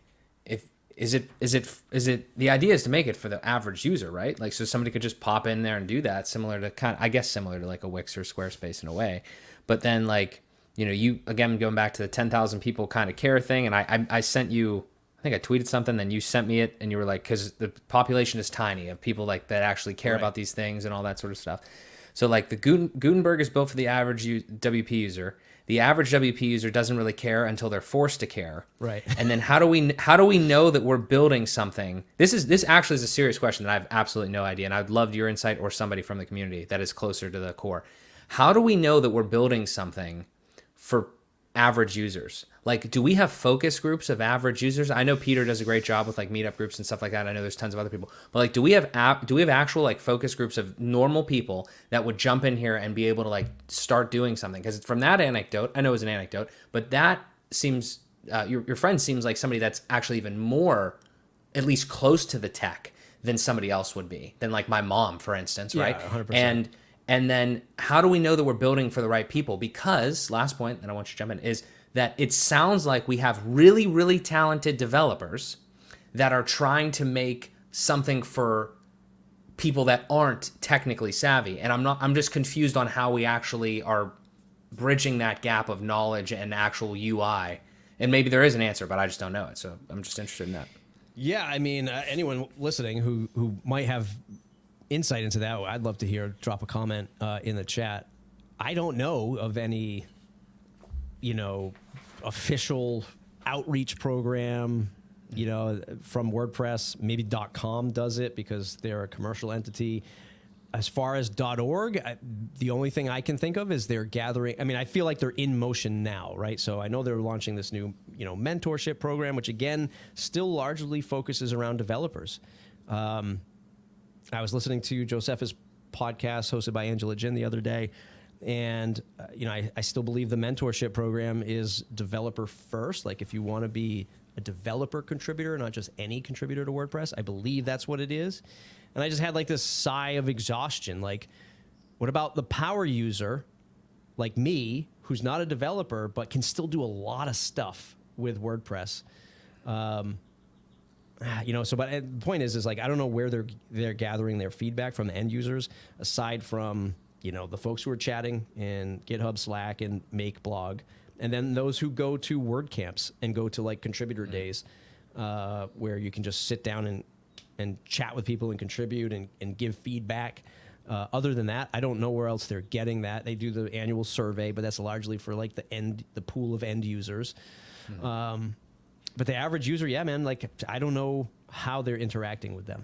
is it the idea is to make it for the average user, right? Like, so somebody could just pop in there and do that, similar to like a Wix or Squarespace in a way. But then, like, you again, going back to the 10,000 people kind of care thing, and I sent you, I think I tweeted something, then you sent me it, and you were like, because the population is tiny of people like that actually care about these things and all that sort of stuff. So like the Gutenberg is built for the average WP user. The average WP user doesn't really care until they're forced to care. Right. And then how do we know that we're building something? This actually is a serious question that I have absolutely no idea, and I'd love your insight or somebody from the community that is closer to the core. How do we know that we're building something for average users? Like, do we have focus groups of average users? I know Peter does a great job with like meetup groups and stuff like that. I know there's tons of other people, but like, do we have actual like focus groups of normal people that would jump in here and be able to like start doing something? Because from that anecdote, I know it was an anecdote, but that seems your friend seems like somebody that's actually even more, at least close to the tech than somebody else would be, than like my mom, for instance, right? 100%. And then how do we know that we're building for the right people? Because last point, and I want you to jump in, is that it sounds like we have really, really talented developers that are trying to make something for people that aren't technically savvy. And I'm just confused on how we actually are bridging that gap of knowledge and actual UI. And maybe there is an answer, but I just don't know it. So I'm just interested in that. Yeah, I mean, anyone listening who might have insight into that, I'd love to hear. Drop a comment in the chat. I don't know of any, official outreach program, from WordPress. Maybe .com does it because they're a commercial entity. As far as .org, the only thing I can think of is they're gathering. I mean, I feel like they're in motion now, right? So I know they're launching this new, mentorship program, which again, still largely focuses around developers. I was listening to Josepha's podcast hosted by Angela Jin the other day. And, I still believe the mentorship program is developer first. Like if you want to be a developer contributor, not just any contributor to WordPress, I believe that's what it is. And I just had like this sigh of exhaustion. Like, what about the power user like me, who's not a developer, but can still do a lot of stuff with WordPress? But the point is like, I don't know where they're gathering their feedback from the end users, aside from, the folks who are chatting in GitHub, Slack, and Make Blog, and then those who go to WordCamps and go to like contributor days, where you can just sit down and chat with people and contribute and give feedback. Other than that, I don't know where else they're getting that. They do the annual survey, but that's largely for like the pool of end users. But the average user, yeah, man, like I don't know how they're interacting with them.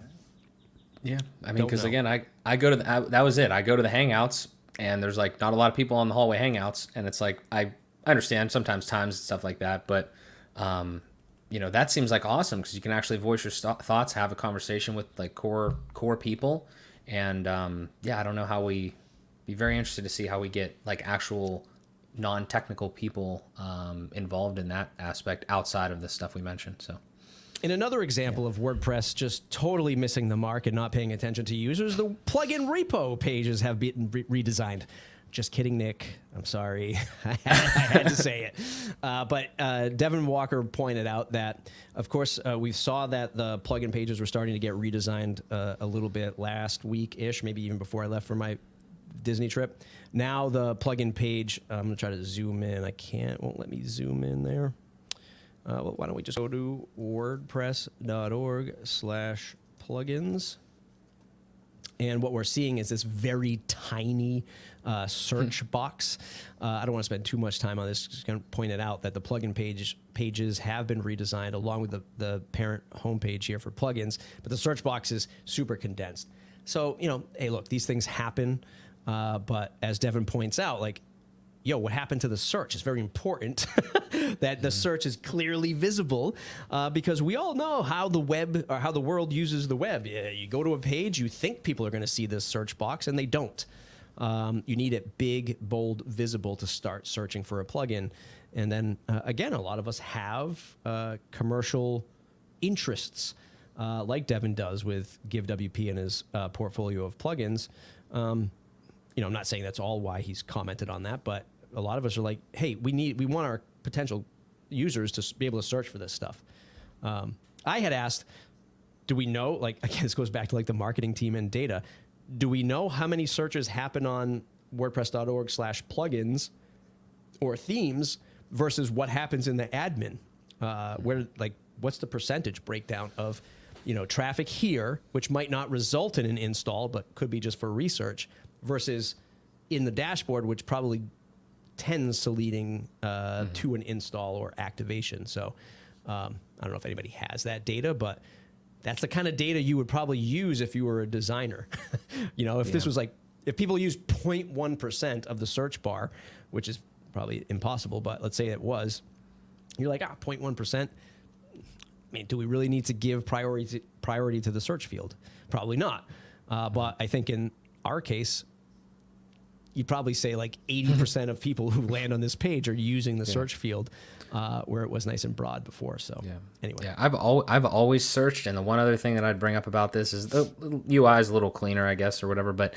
Yeah, I mean, because again, I go to that was it. I go to the Hangouts, and there's like not a lot of people on the hallway Hangouts, and it's like I understand sometimes times and stuff like that, but that seems like awesome because you can actually voice your thoughts, have a conversation with like core people, and I don't know how be very interested to see how we get like actual non-technical people involved in that aspect outside of the stuff we mentioned. So. In another example of WordPress just totally missing the mark and not paying attention to users, the plugin repo pages have been redesigned. Just kidding, Nick. I'm sorry. I had to say it. But Devin Walker pointed out that, of course, we saw that the plugin pages were starting to get redesigned a little bit last week-ish, maybe even before I left for my Disney trip. Now the plugin page, I'm going to try to zoom in. Won't let me zoom in there. Why don't we just go to wordpress.org/plugins. And what we're seeing is this very tiny search box. I don't want to spend too much time on this. Just going to point it out that the plugin pages have been redesigned along with the parent homepage here for plugins. But the search box is super condensed. So, hey, look, these things happen. But as Devin points out, like, what happened to the search? It's very important that the search is clearly visible because we all know how the web or how the world uses the web. You go to a page, you think people are going to see this search box, and they don't. You need it big, bold, visible to start searching for a plugin. And then, again, a lot of us have commercial interests like Devin does with GiveWP and his portfolio of plugins. I'm not saying that's all why he's commented on that, but a lot of us are like, hey, we want our potential users to be able to search for this stuff. I I had asked, do we know, like, again, this goes back to like the marketing team and data. Do we know how many searches happen on WordPress.org/plugins or themes versus what happens in the admin? Where, like, what's the percentage breakdown of, traffic here, which might not result in an install, but could be just for research, versus in the dashboard, which probably tends to leading to an install or activation. So I don't know if anybody has that data, but that's the kind of data you would probably use if you were a designer. If this was like, if people use 0.1% of the search bar, which is probably impossible, but let's say it was, you're like, 0.1%. I mean, do we really need to give priority to the search field? Probably not. But I think in our case, you'd probably say like 80% of people who land on this page are using the search field, where it was nice and broad before. So anyway. Yeah, I've always searched, and the one other thing that I'd bring up about this is the UI is a little cleaner, I guess, or whatever, but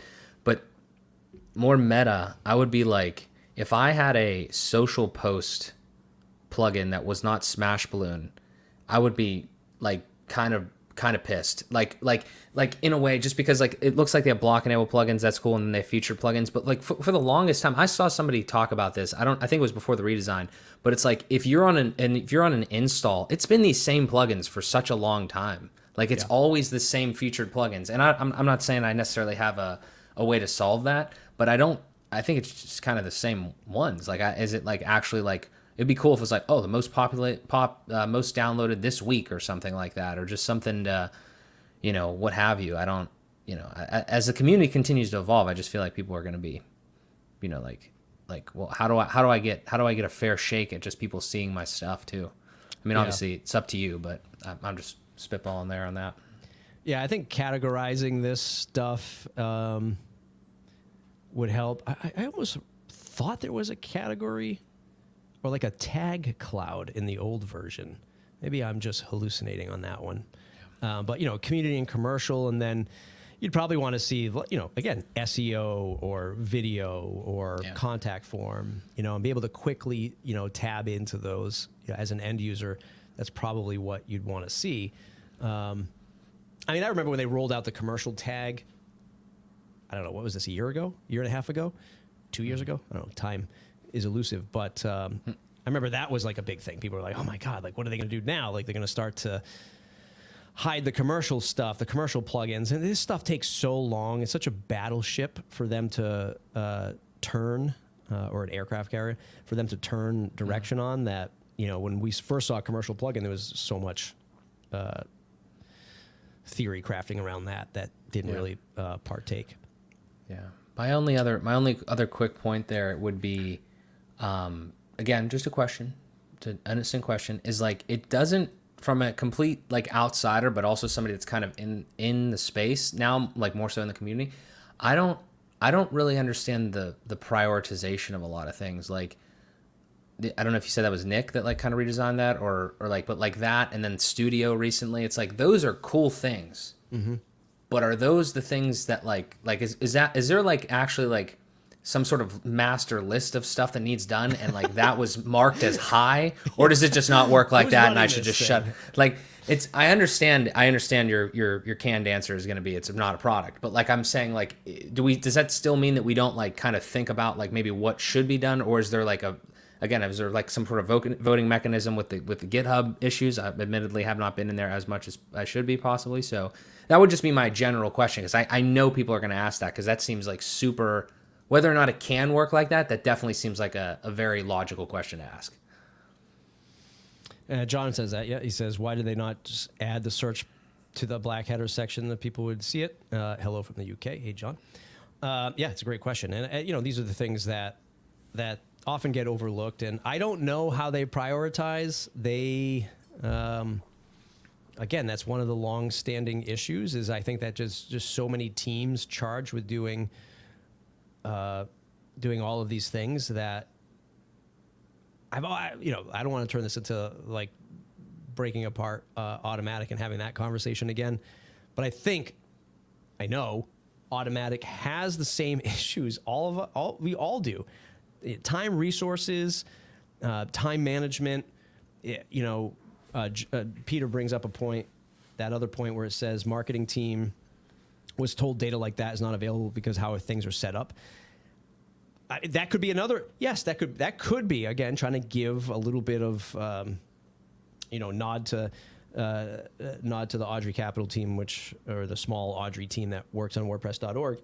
more meta, I would be like, if I had a social post plugin that was not Smashballoon, I would be like kind of pissed, like in a way, just because like it looks like they have block enable plugins, that's cool, and then they have featured plugins, but like for the longest time, I saw somebody talk about this. I think it was before the redesign, but it's like if you're on an install, it's been these same plugins for such a long time. Like it's always the same featured plugins, and I'm not saying I necessarily have a way to solve that, but I think it's just kind of the same ones. Like, is it like actually like, it'd be cool if it was like, the most most downloaded this week or something like that, or just something to, what have you. I don't, as the community continues to evolve, I just feel like people are going to be, well, how do I get a fair shake at just people seeing my stuff too? I mean, obviously it's up to you, but I'm just spitballing there on that. Yeah, I think categorizing this stuff would help. I almost thought there was a category or like a tag cloud in the old version. Maybe I'm just hallucinating on that one. But, community and commercial, and then you'd probably want to see, again, SEO or video or contact form, and be able to quickly, tab into those as an end user. That's probably what you'd want to see. I remember when they rolled out the commercial tag. I don't know, what was this, a year ago? A year and a half ago? 2 years ago? I don't know, time is elusive. But I remember that was like a big thing. People were like, oh my God, like what are they going to do now? Like they're going to start to hide the commercial stuff, the commercial plugins. And this stuff takes so long. It's such a battleship for them to turn, or an aircraft carrier, for them to turn direction on that, when we first saw a commercial plugin, there was so much theory crafting around that didn't really partake. Yeah. My only other quick point there would be, again, just an innocent question, is like, it doesn't, from a complete like outsider, but also somebody that's kind of in the space now, like more so in the community, I don't really understand the prioritization of a lot of things. Like, I don't know if you said that was Nick that like kind of redesigned that, or like, but like that, and then Studio recently, it's like, those are cool things. Mm-hmm. But are those the things that like is there like actually like some sort of master list of stuff that needs done, and like that was marked as high, or does it just not work like that, and I should just shut? Like, it's, I understand your canned answer is going to be it's not a product, but like I'm saying, like, does that still mean that we don't like kind of think about like maybe what should be done, or is there like is there like some sort of voting mechanism with the GitHub issues? I admittedly have not been in there as much as I should be possibly. So that would just be my general question, because I know people are going to ask that, because that seems like super, whether or not it can work like that, that definitely seems like a very logical question to ask. John says that, he says, why did they not just add the search to the black header section that people would see it? Hello from the UK. Hey, John. It's a great question. And, these are the things that often get overlooked, and I don't know how they prioritize. They, again, that's one of the long-standing issues, is I think that just so many teams charged with doing all of these things that I don't want to turn this into like breaking apart Automatic and having that conversation again, but I know Automatic has the same issues we all do. Time, resources, time management, Peter brings up a point, that other point where it says marketing team was told data like that is not available because how things are set up. That could be another. Yes, that could be again trying to give a little bit of nod to the Audrey Capital team, or the small Audrey team that works on WordPress.org.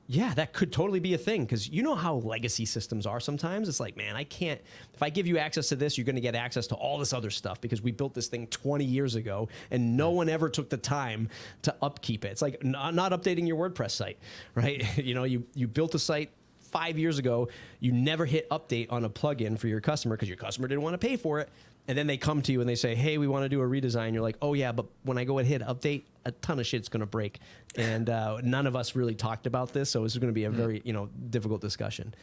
Yeah, that could totally be a thing, because you know how legacy systems are sometimes. It's like, man, I can't, if I give you access to this, you're going to get access to all this other stuff because we built this thing 20 years ago and no one ever took the time to upkeep it. It's like not updating your WordPress site, right? You built a site 5 years ago, you never hit update on a plugin for your customer because your customer didn't want to pay for it. And then they come to you and they say, hey, we want to do a redesign. You're like, oh, yeah, but when I go and hit update, a ton of shit's going to break. And none of us really talked about this, so this is going to be a very difficult discussion.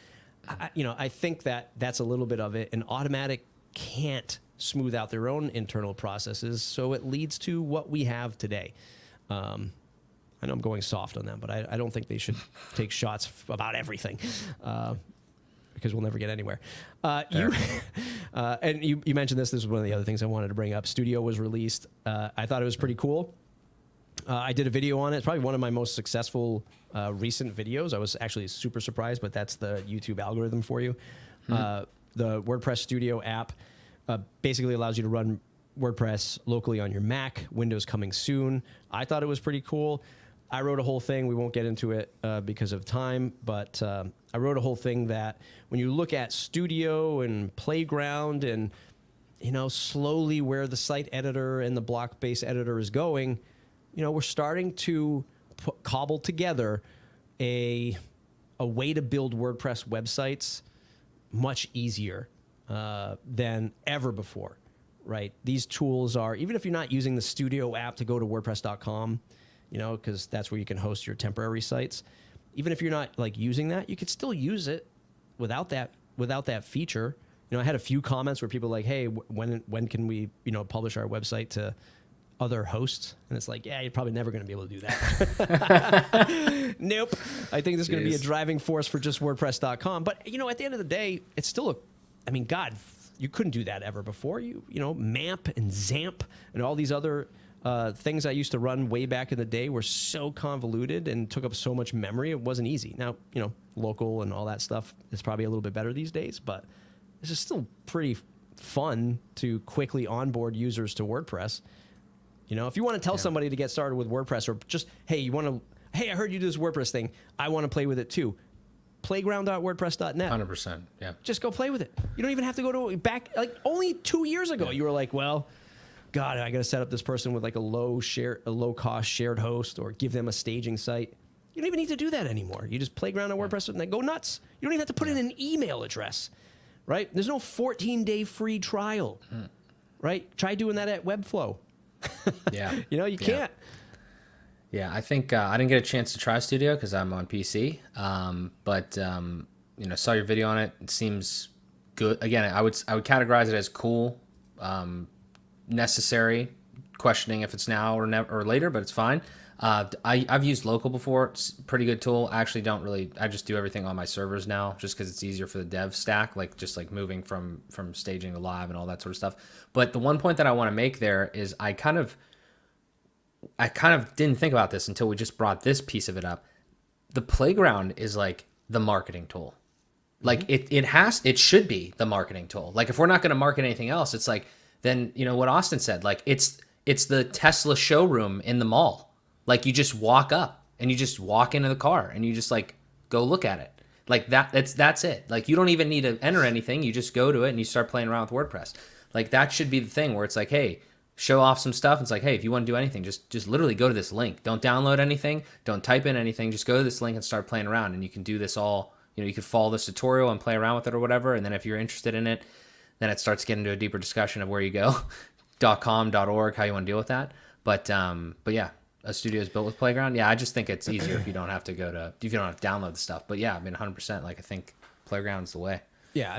I think that's a little bit of it. And Automatic can't smooth out their own internal processes, so it leads to what we have today. I know I'm going soft on them, but I don't think they should take shots about everything. Because we'll never get anywhere. And you mentioned this. This is one of the other things I wanted to bring up. Studio was released. I thought it was pretty cool. I did a video on it. It's probably one of my most successful recent videos. I was actually super surprised, but that's the YouTube algorithm for you. The WordPress Studio app basically allows you to run WordPress locally on your Mac. Windows coming soon. I thought it was pretty cool. I wrote a whole thing. We won't get into it because of time, but I wrote a whole thing that when you look at Studio and Playground and, slowly where the site editor and the block-based editor is going, we're starting to cobble together a way to build WordPress websites much easier than ever before, right? These tools are, even if you're not using the Studio app to go to WordPress.com, because that's where you can host your temporary sites. Even if you're not using that, you could still use it without that feature. I had a few comments where people were like, hey, when can we, publish our website to other hosts? And it's like, yeah, you're probably never going to be able to do that. Nope. I think this is going to be a driving force for just WordPress.com. But, at the end of the day, it's still God, you couldn't do that ever before. MAMP and ZAMP and all these other things I used to run way back in the day were so convoluted and took up so much memory. It wasn't easy. Now, local and all that stuff is probably a little bit better these days, but it's just still pretty fun to quickly onboard users to WordPress. If you want to tell somebody to get started with WordPress, or just, hey, I heard you do this WordPress thing. I want to play with it too. Playground.wordpress.net. 100%. Yeah. Just go play with it. You don't even have to go to back, only 2 years ago, you were like, well, God, I got to set up this person with a low cost shared host, or give them a staging site. You don't even need to do that anymore. You just playground on WordPress and go nuts. You don't even have to put in an email address, right? There's no 14-day free trial, right? Try doing that at Webflow. Yeah. You can't. Yeah, I think I didn't get a chance to try Studio because I'm on PC. But saw your video on it. It seems good. Again, I would categorize it as cool. Necessary, questioning if it's now or never or later, but it's fine. I've used Local before. It's a pretty good tool. I actually I just do everything on my servers now just because it's easier for the dev stack, just moving from staging to live and all that sort of stuff. But the one point that I want to make there is I kind of didn't think about this until we just brought this piece of it up. The Playground is the marketing tool. It should be the marketing tool. If we're not going to market anything else, it's then what Austin said, it's the Tesla showroom in the mall. You just walk up and you just walk into the car and you just go look at it. That's it. You don't even need to enter anything. You just go to it and you start playing around with WordPress. That should be the thing where it's hey, show off some stuff. It's hey, if you want to do anything, just literally go to this link. Don't download anything. Don't type in anything. Just go to this link and start playing around. And you can do this all, you could follow this tutorial and play around with it or whatever. And then if you're interested in it, then it starts getting into a deeper discussion of where you go, .com, .org, how you want to deal with that. But yeah, a studio is built with Playground. Yeah, I just think it's easier if you don't have to download the stuff. But yeah, 100%. I think Playground's the way. Yeah,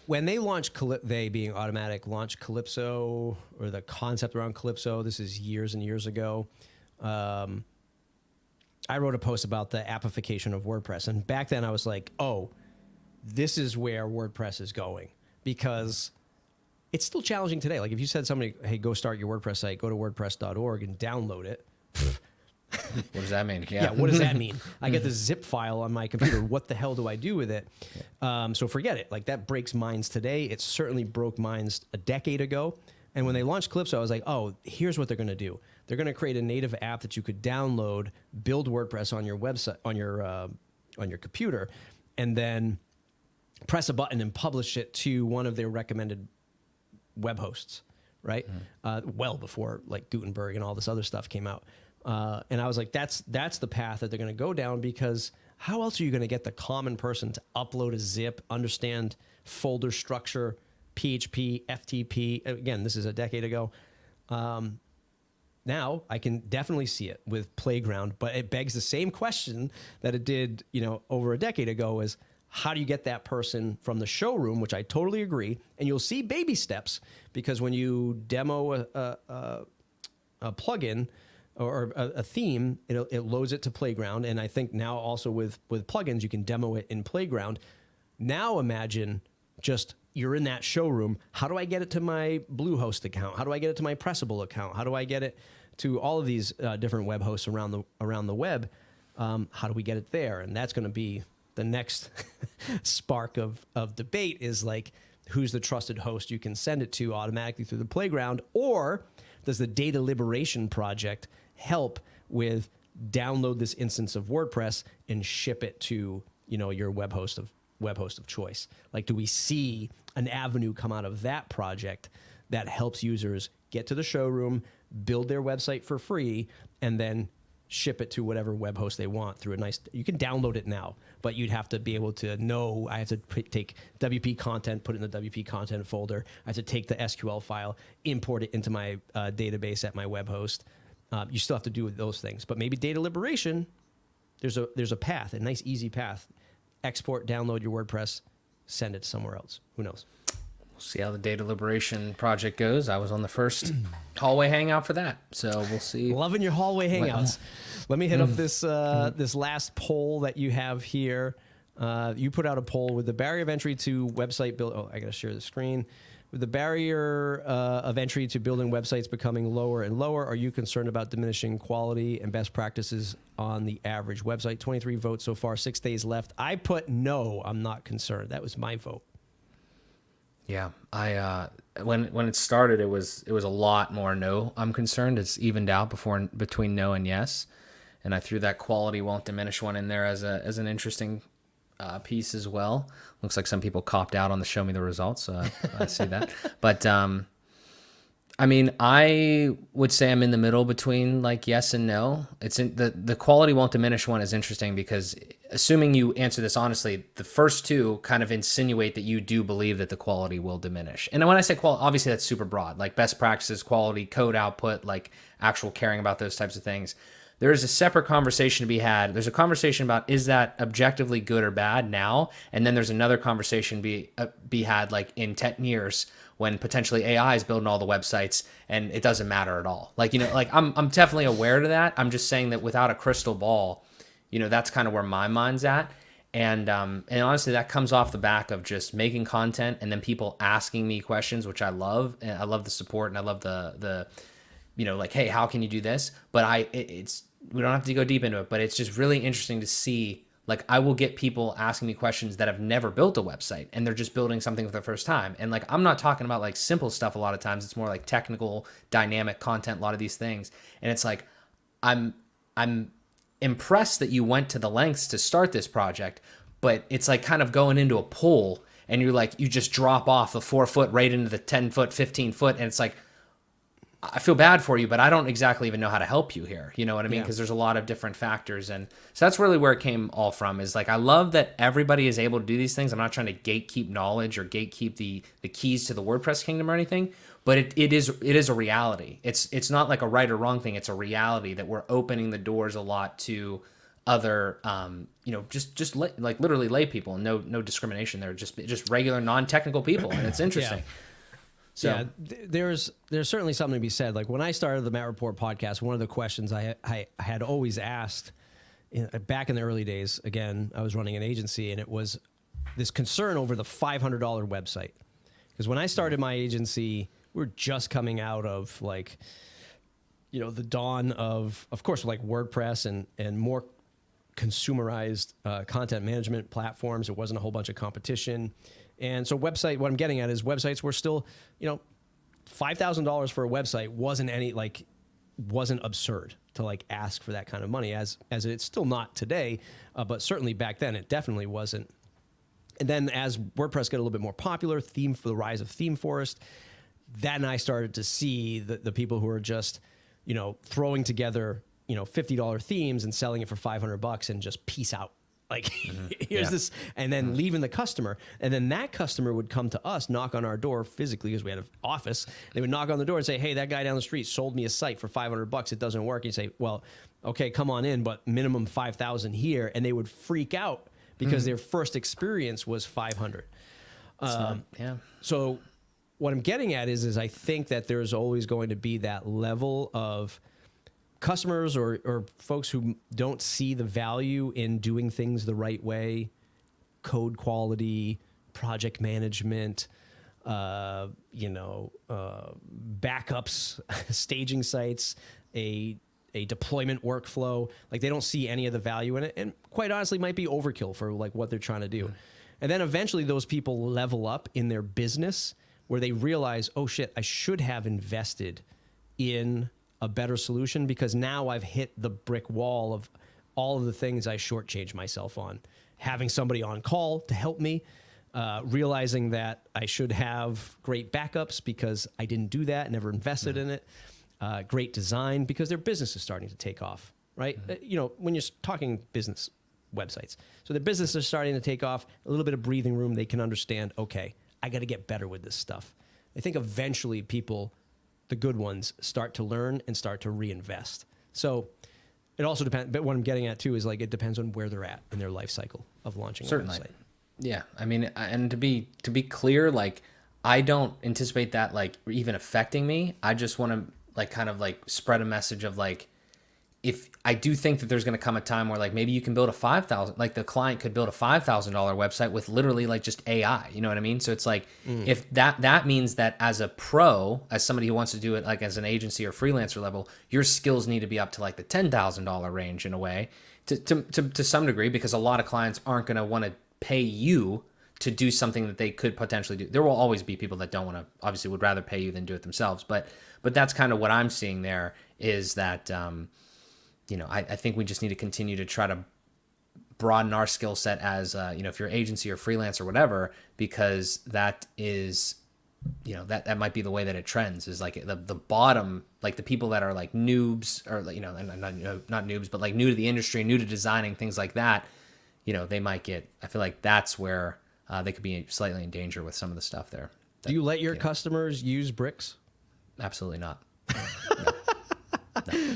when they launched, they being Automatic, launched Calypso, or the concept around Calypso, this is years and years ago. I wrote a post about the appification of WordPress. And back then I was like, oh, this is where WordPress is going. Because it's still challenging today. Like if you said somebody, hey, go start your WordPress site, go to wordpress.org and download it. What does that mean? Yeah, what does that mean? I get this zip file on my computer. What the hell do I do with it? So forget it. Like that breaks minds today. It certainly broke minds a decade ago. And when they launched Calypso, I was like, oh, here's what they're going to do. They're going to create a native app that you could download, build WordPress on your website, on your computer, and then press a button and publish it to one of their recommended web hosts, right? Well before like Gutenberg and all this other stuff came out. And I was like, that's the path that they're going to go down, because how else are you going to get the common person to upload a zip, understand folder structure, PHP, FTP? Again, this is a decade ago. Now I can definitely see it with Playground, but it begs the same question that it did, over a decade ago, is how do you get that person from the showroom, which I totally agree. And you'll see baby steps, because when you demo a plugin or a theme, it loads it to Playground. And I think now also with plugins, you can demo it in Playground. Now imagine just you're in that showroom. How do I get it to my Bluehost account? How do I get it to my Pressable account? How do I get it to all of these different web hosts around the web? How do we get it there? And that's going to be the next spark of debate, is like, who's the trusted host you can send it to automatically through the Playground? Or does the Data Liberation Project help with download this instance of WordPress and ship it to your web host of choice? Like, do we see an avenue come out of that project that helps users get to the showroom, build their website for free, and then ship it to whatever web host they want through you can download it now, but you'd have to be able to know, I have to take WP content, put it in the WP content folder. I have to take the SQL file, import it into my database at my web host. You still have to do those things, but maybe data liberation, there's a path, a nice, easy path. Export, download your WordPress, send it somewhere else. Who knows? We'll see how the Data Liberation Project goes. I was on the first hallway hangout for that, so we'll see. Loving your hallway hangouts. Let me hit up this this last poll that you have here. You put out a poll with the barrier of entry to website build. Oh, I got to share the screen. With the barrier of entry to building websites becoming lower and lower, are you concerned about diminishing quality and best practices on the average website? 23 votes so far, 6 days left. I put no, I'm not concerned. That was my vote. Yeah, when it started, it was a lot more no, I'm concerned. It's evened out between no and yes, and I threw that quality won't diminish one in there as an interesting piece as well. Looks like some people copped out on the show me the results, so I see that. But I mean, I would say I'm in the middle between like yes and no. It's the quality won't diminish one is interesting, because assuming you answer this honestly, the first two kind of insinuate that you do believe that the quality will diminish. And when I say quality, obviously that's super broad, like best practices, quality, code output, like actual caring about those types of things. There is a separate conversation to be had. There's a conversation about, is that objectively good or bad now? And then there's another conversation be had like in 10 years when potentially AI is building all the websites and it doesn't matter at all. Like, like I'm definitely aware of that. I'm just saying that without a crystal ball, that's kind of where my mind's at. And honestly, that comes off the back of just making content and then people asking me questions, which I love. And I love the support, and I love the like, hey, how can you do this? But we don't have to go deep into it, but it's just really interesting to see, like, I will get people asking me questions that have never built a website and they're just building something for the first time. And like, I'm not talking about like simple stuff a lot of times. It's more like technical, dynamic content, a lot of these things. And it's like, I'm impressed that you went to the lengths to start this project, but it's like kind of going into a pool and you're like, you just drop off the 4 foot right into the 10 foot, 15 foot. And it's like, I feel bad for you, but I don't exactly even know how to help you here. You know what I mean? Because there's a lot of different factors. And so that's really where it came all from, is like, I love that everybody is able to do these things. I'm not trying to gatekeep knowledge or gatekeep the keys to the WordPress kingdom or anything, but it is a reality. It's not like a right or wrong thing. It's a reality that we're opening the doors a lot to other, just like literally lay people, and no discrimination there, just regular non-technical people. And it's interesting. Yeah. So yeah, there's certainly something to be said. Like when I started the Matt Report podcast, one of the questions I had always asked back in the early days, again, I was running an agency, and it was this concern over the $500 website. Because when I started my agency, we were just coming out of like, the dawn of course, like WordPress and more consumerized content management platforms. There wasn't a whole bunch of competition. And so what I'm getting at is websites were still, $5,000 for a website wasn't absurd to like ask for that kind of money as it's still not today. But certainly back then it definitely wasn't. And then as WordPress got a little bit more popular, the rise of Theme Forest, then I started to see the people who are just, throwing together, $50 themes and selling it for $500 and just peace out. Like, here's this, and then leaving the customer. And then that customer would come to us, knock on our door physically because we had an office. They would knock on the door and say, hey, that guy down the street sold me a site for $500. It doesn't work. And you say, well, okay, come on in, but minimum 5,000 here. And they would freak out because their first experience was 500. So what I'm getting at is I think that there's always going to be that level of customers or folks who don't see the value in doing things the right way, code quality, project management, backups, staging sites, a deployment workflow. Like they don't see any of the value in it, and quite honestly might be overkill for like what they're trying to do. And then eventually those people level up in their business where they realize, oh shit, I should have invested in a better solution because now I've hit the brick wall of all of the things I shortchanged myself on. Having somebody on call to help me, realizing that I should have great backups because I didn't do that, never invested in it. Great design because their business is starting to take off, right? When you're talking business websites. So their business is starting to take off, a little bit of breathing room. They can understand, okay, I got to get better with this stuff. I think eventually people, the good ones, start to learn and start to reinvest. So it also depends, but what I'm getting at too is like it depends on where they're at in their life cycle of launching a website. Yeah, I mean, and to be clear, like I don't anticipate that like even affecting me. I just want to like kind of like spread a message of like, if I do think that there's going to come a time where like maybe you can build a 5,000, like the client could build a $5,000 website with literally like just AI, you know what I mean? So it's like, if that means that as a pro, as somebody who wants to do it like as an agency or freelancer level, your skills need to be up to like the $10,000 range in a way to some degree, because a lot of clients aren't going to want to pay you to do something that they could potentially do. There will always be people that don't want to, obviously would rather pay you than do it themselves. But that's kind of what I'm seeing there is that, I think we just need to continue to try to broaden our skill set as, if you're agency or freelance or whatever, because that is, that might be the way that it trends is like the bottom, like the people that are like noobs or, not noobs, but like new to the industry, new to designing, things like that, they might get, I feel like that's where they could be slightly in danger with some of the stuff there. Do you let your customers use bricks? Absolutely not.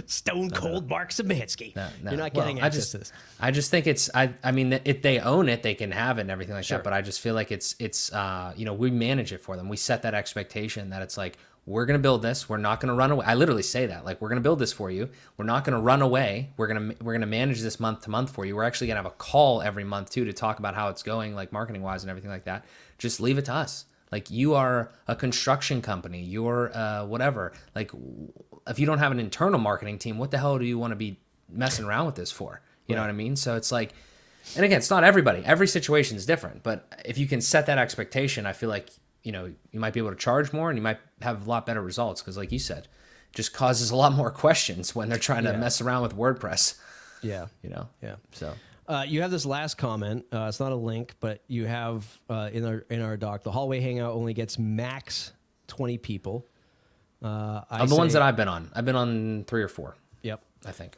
Stone cold Mark Szymanski. No. You're not getting access to this. I just think it's, I mean, if they own it, they can have it and everything like Sure. that. But I just feel like it's we manage it for them. We set that expectation that it's like, we're going to build this. We're not going to run away. I literally say that, like, we're going to build this for you. We're not going to run away. We're going to manage this month to month for you. We're actually going to have a call every month too, to talk about how it's going, like marketing wise and everything like that. Just leave it to us. Like, you are a construction company, you're whatever. Like, if you don't have an internal marketing team, what the hell do you want to be messing around with this for? You know what I mean? So it's like, and again, it's not everybody. Every situation is different. But if you can set that expectation, I feel like, you might be able to charge more and you might have a lot better results. Because like you said, it just causes a lot more questions when they're trying to mess around with WordPress. Yeah. Yeah. So. You have this last comment. It's not a link, but you have in our doc, the hallway hangout only gets max 20 people. Of the ones that I've been on 3 or 4. Yep. I think.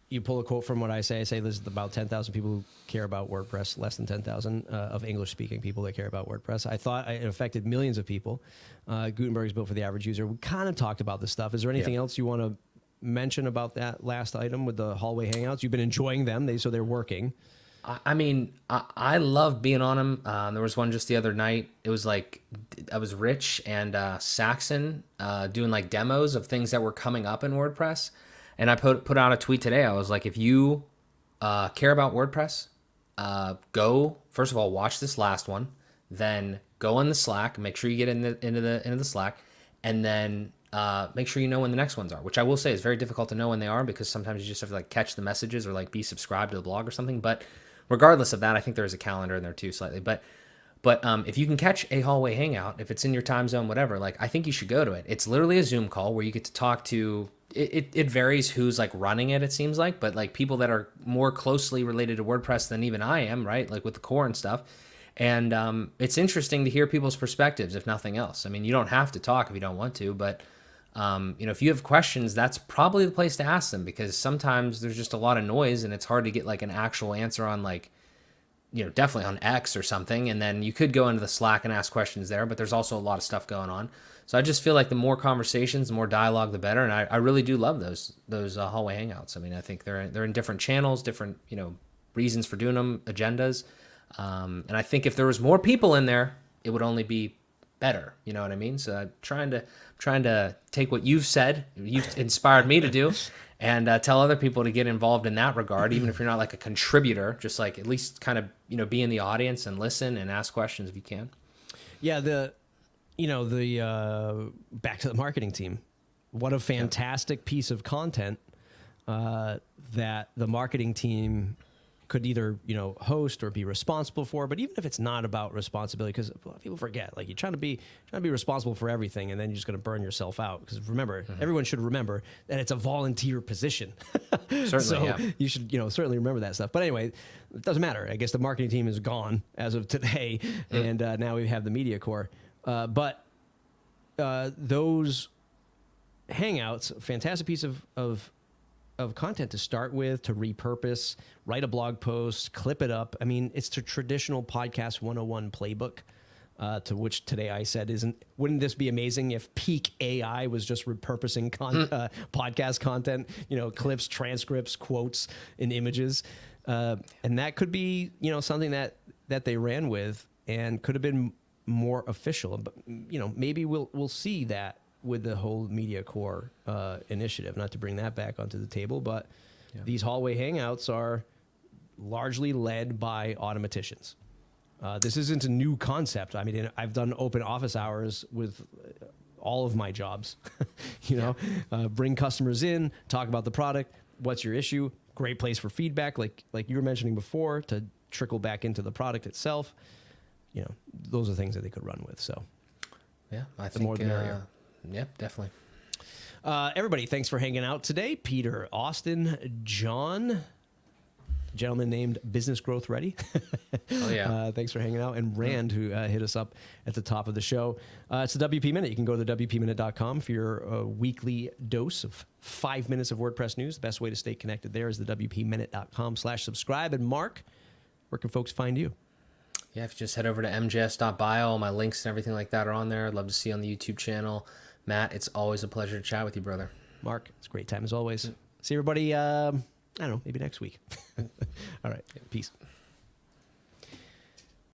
You pull a quote from what I say. I say there's about 10,000 people who care about WordPress, less than 10,000 of English-speaking people that care about WordPress. I thought it affected millions of people. Gutenberg is built for the average user. We kind of talked about this stuff. Is there anything else you want to mention about that last item with the hallway hangouts? You've been enjoying them, so they're working. I mean, I love being on them. There was one just the other night. It was like, I was Rich and Saxon doing like demos of things that were coming up in WordPress. And I put out a tweet today. I was like, if you care about WordPress, go, first of all, watch this last one. Then go on the Slack, make sure you get into the Slack, and then make sure you know when the next ones are, which I will say is very difficult to know when they are, because sometimes you just have to like catch the messages or like be subscribed to the blog or something. But regardless of that, I think there is a calendar in there too, slightly. But if you can catch a hallway hangout, if it's in your time zone, whatever, like I think you should go to it. It's literally a Zoom call where you get to talk to. It varies who's like running it. It seems like, but like people that are more closely related to WordPress than even I am, right? Like with the core and stuff. And it's interesting to hear people's perspectives, if nothing else. I mean, you don't have to talk if you don't want to, but if you have questions, that's probably the place to ask them, because sometimes there's just a lot of noise and it's hard to get like an actual answer on like, definitely on X or something. And then you could go into the Slack and ask questions there, but there's also a lot of stuff going on. So I just feel like the more conversations, the more dialogue, the better. And I really do love those hallway hangouts. I mean, I think they're in different channels, different, reasons for doing them, agendas. And I think if there was more people in there, it would only be better. You know what I mean? So I'm trying to take what you've said, you've inspired me to do, and tell other people to get involved in that regard, even if you're not like a contributor, just like at least kind of, be in the audience and listen and ask questions if you can. Yeah. The back to the marketing team. What a fantastic piece of content that the marketing team could either, host or be responsible for. But even if it's not about responsibility, because people forget, like you're trying to be responsible for everything, and then you're just going to burn yourself out. Because remember, everyone should remember that it's a volunteer position. Certainly, so you should, certainly remember that stuff. But anyway, it doesn't matter. I guess the marketing team is gone as of today, and now we have the media core. But those hangouts, fantastic piece of content to start with, to repurpose, write a blog post, clip it up. I mean, it's the traditional podcast 101 playbook, to which today I said, wouldn't this be amazing if peak AI was just repurposing podcast content, clips, transcripts, quotes, and images. And that could be, something that they ran with and could have been more official. But, maybe we'll see that with the whole Media Core initiative, not to bring that back onto the table, but these hallway hangouts are largely led by automaticians. This isn't a new concept. I mean, I've done open office hours with all of my jobs, bring customers in, talk about the product. What's your issue? Great place for feedback. Like you were mentioning before, to trickle back into the product itself. Those are things that they could run with. So yeah, I the think more the merrier. Yeah, definitely. Everybody, thanks for hanging out today. Peter, Austin, John, gentleman named Business Growth Ready. Oh, yeah. Thanks for hanging out. And Rand, who hit us up at the top of the show. It's the WP Minute. You can go to WPMinute.com for your weekly dose of 5 minutes of WordPress news. The best way to stay connected there is the WPMinute.com/subscribe. And Mark, where can folks find you? Yeah, if you just head over to mjs.bio, all my links and everything like that are on there. I'd love to see you on the YouTube channel. Matt, it's always a pleasure to chat with you, brother. Mark, it's a great time as always. See everybody, I don't know, maybe next week. All right, peace.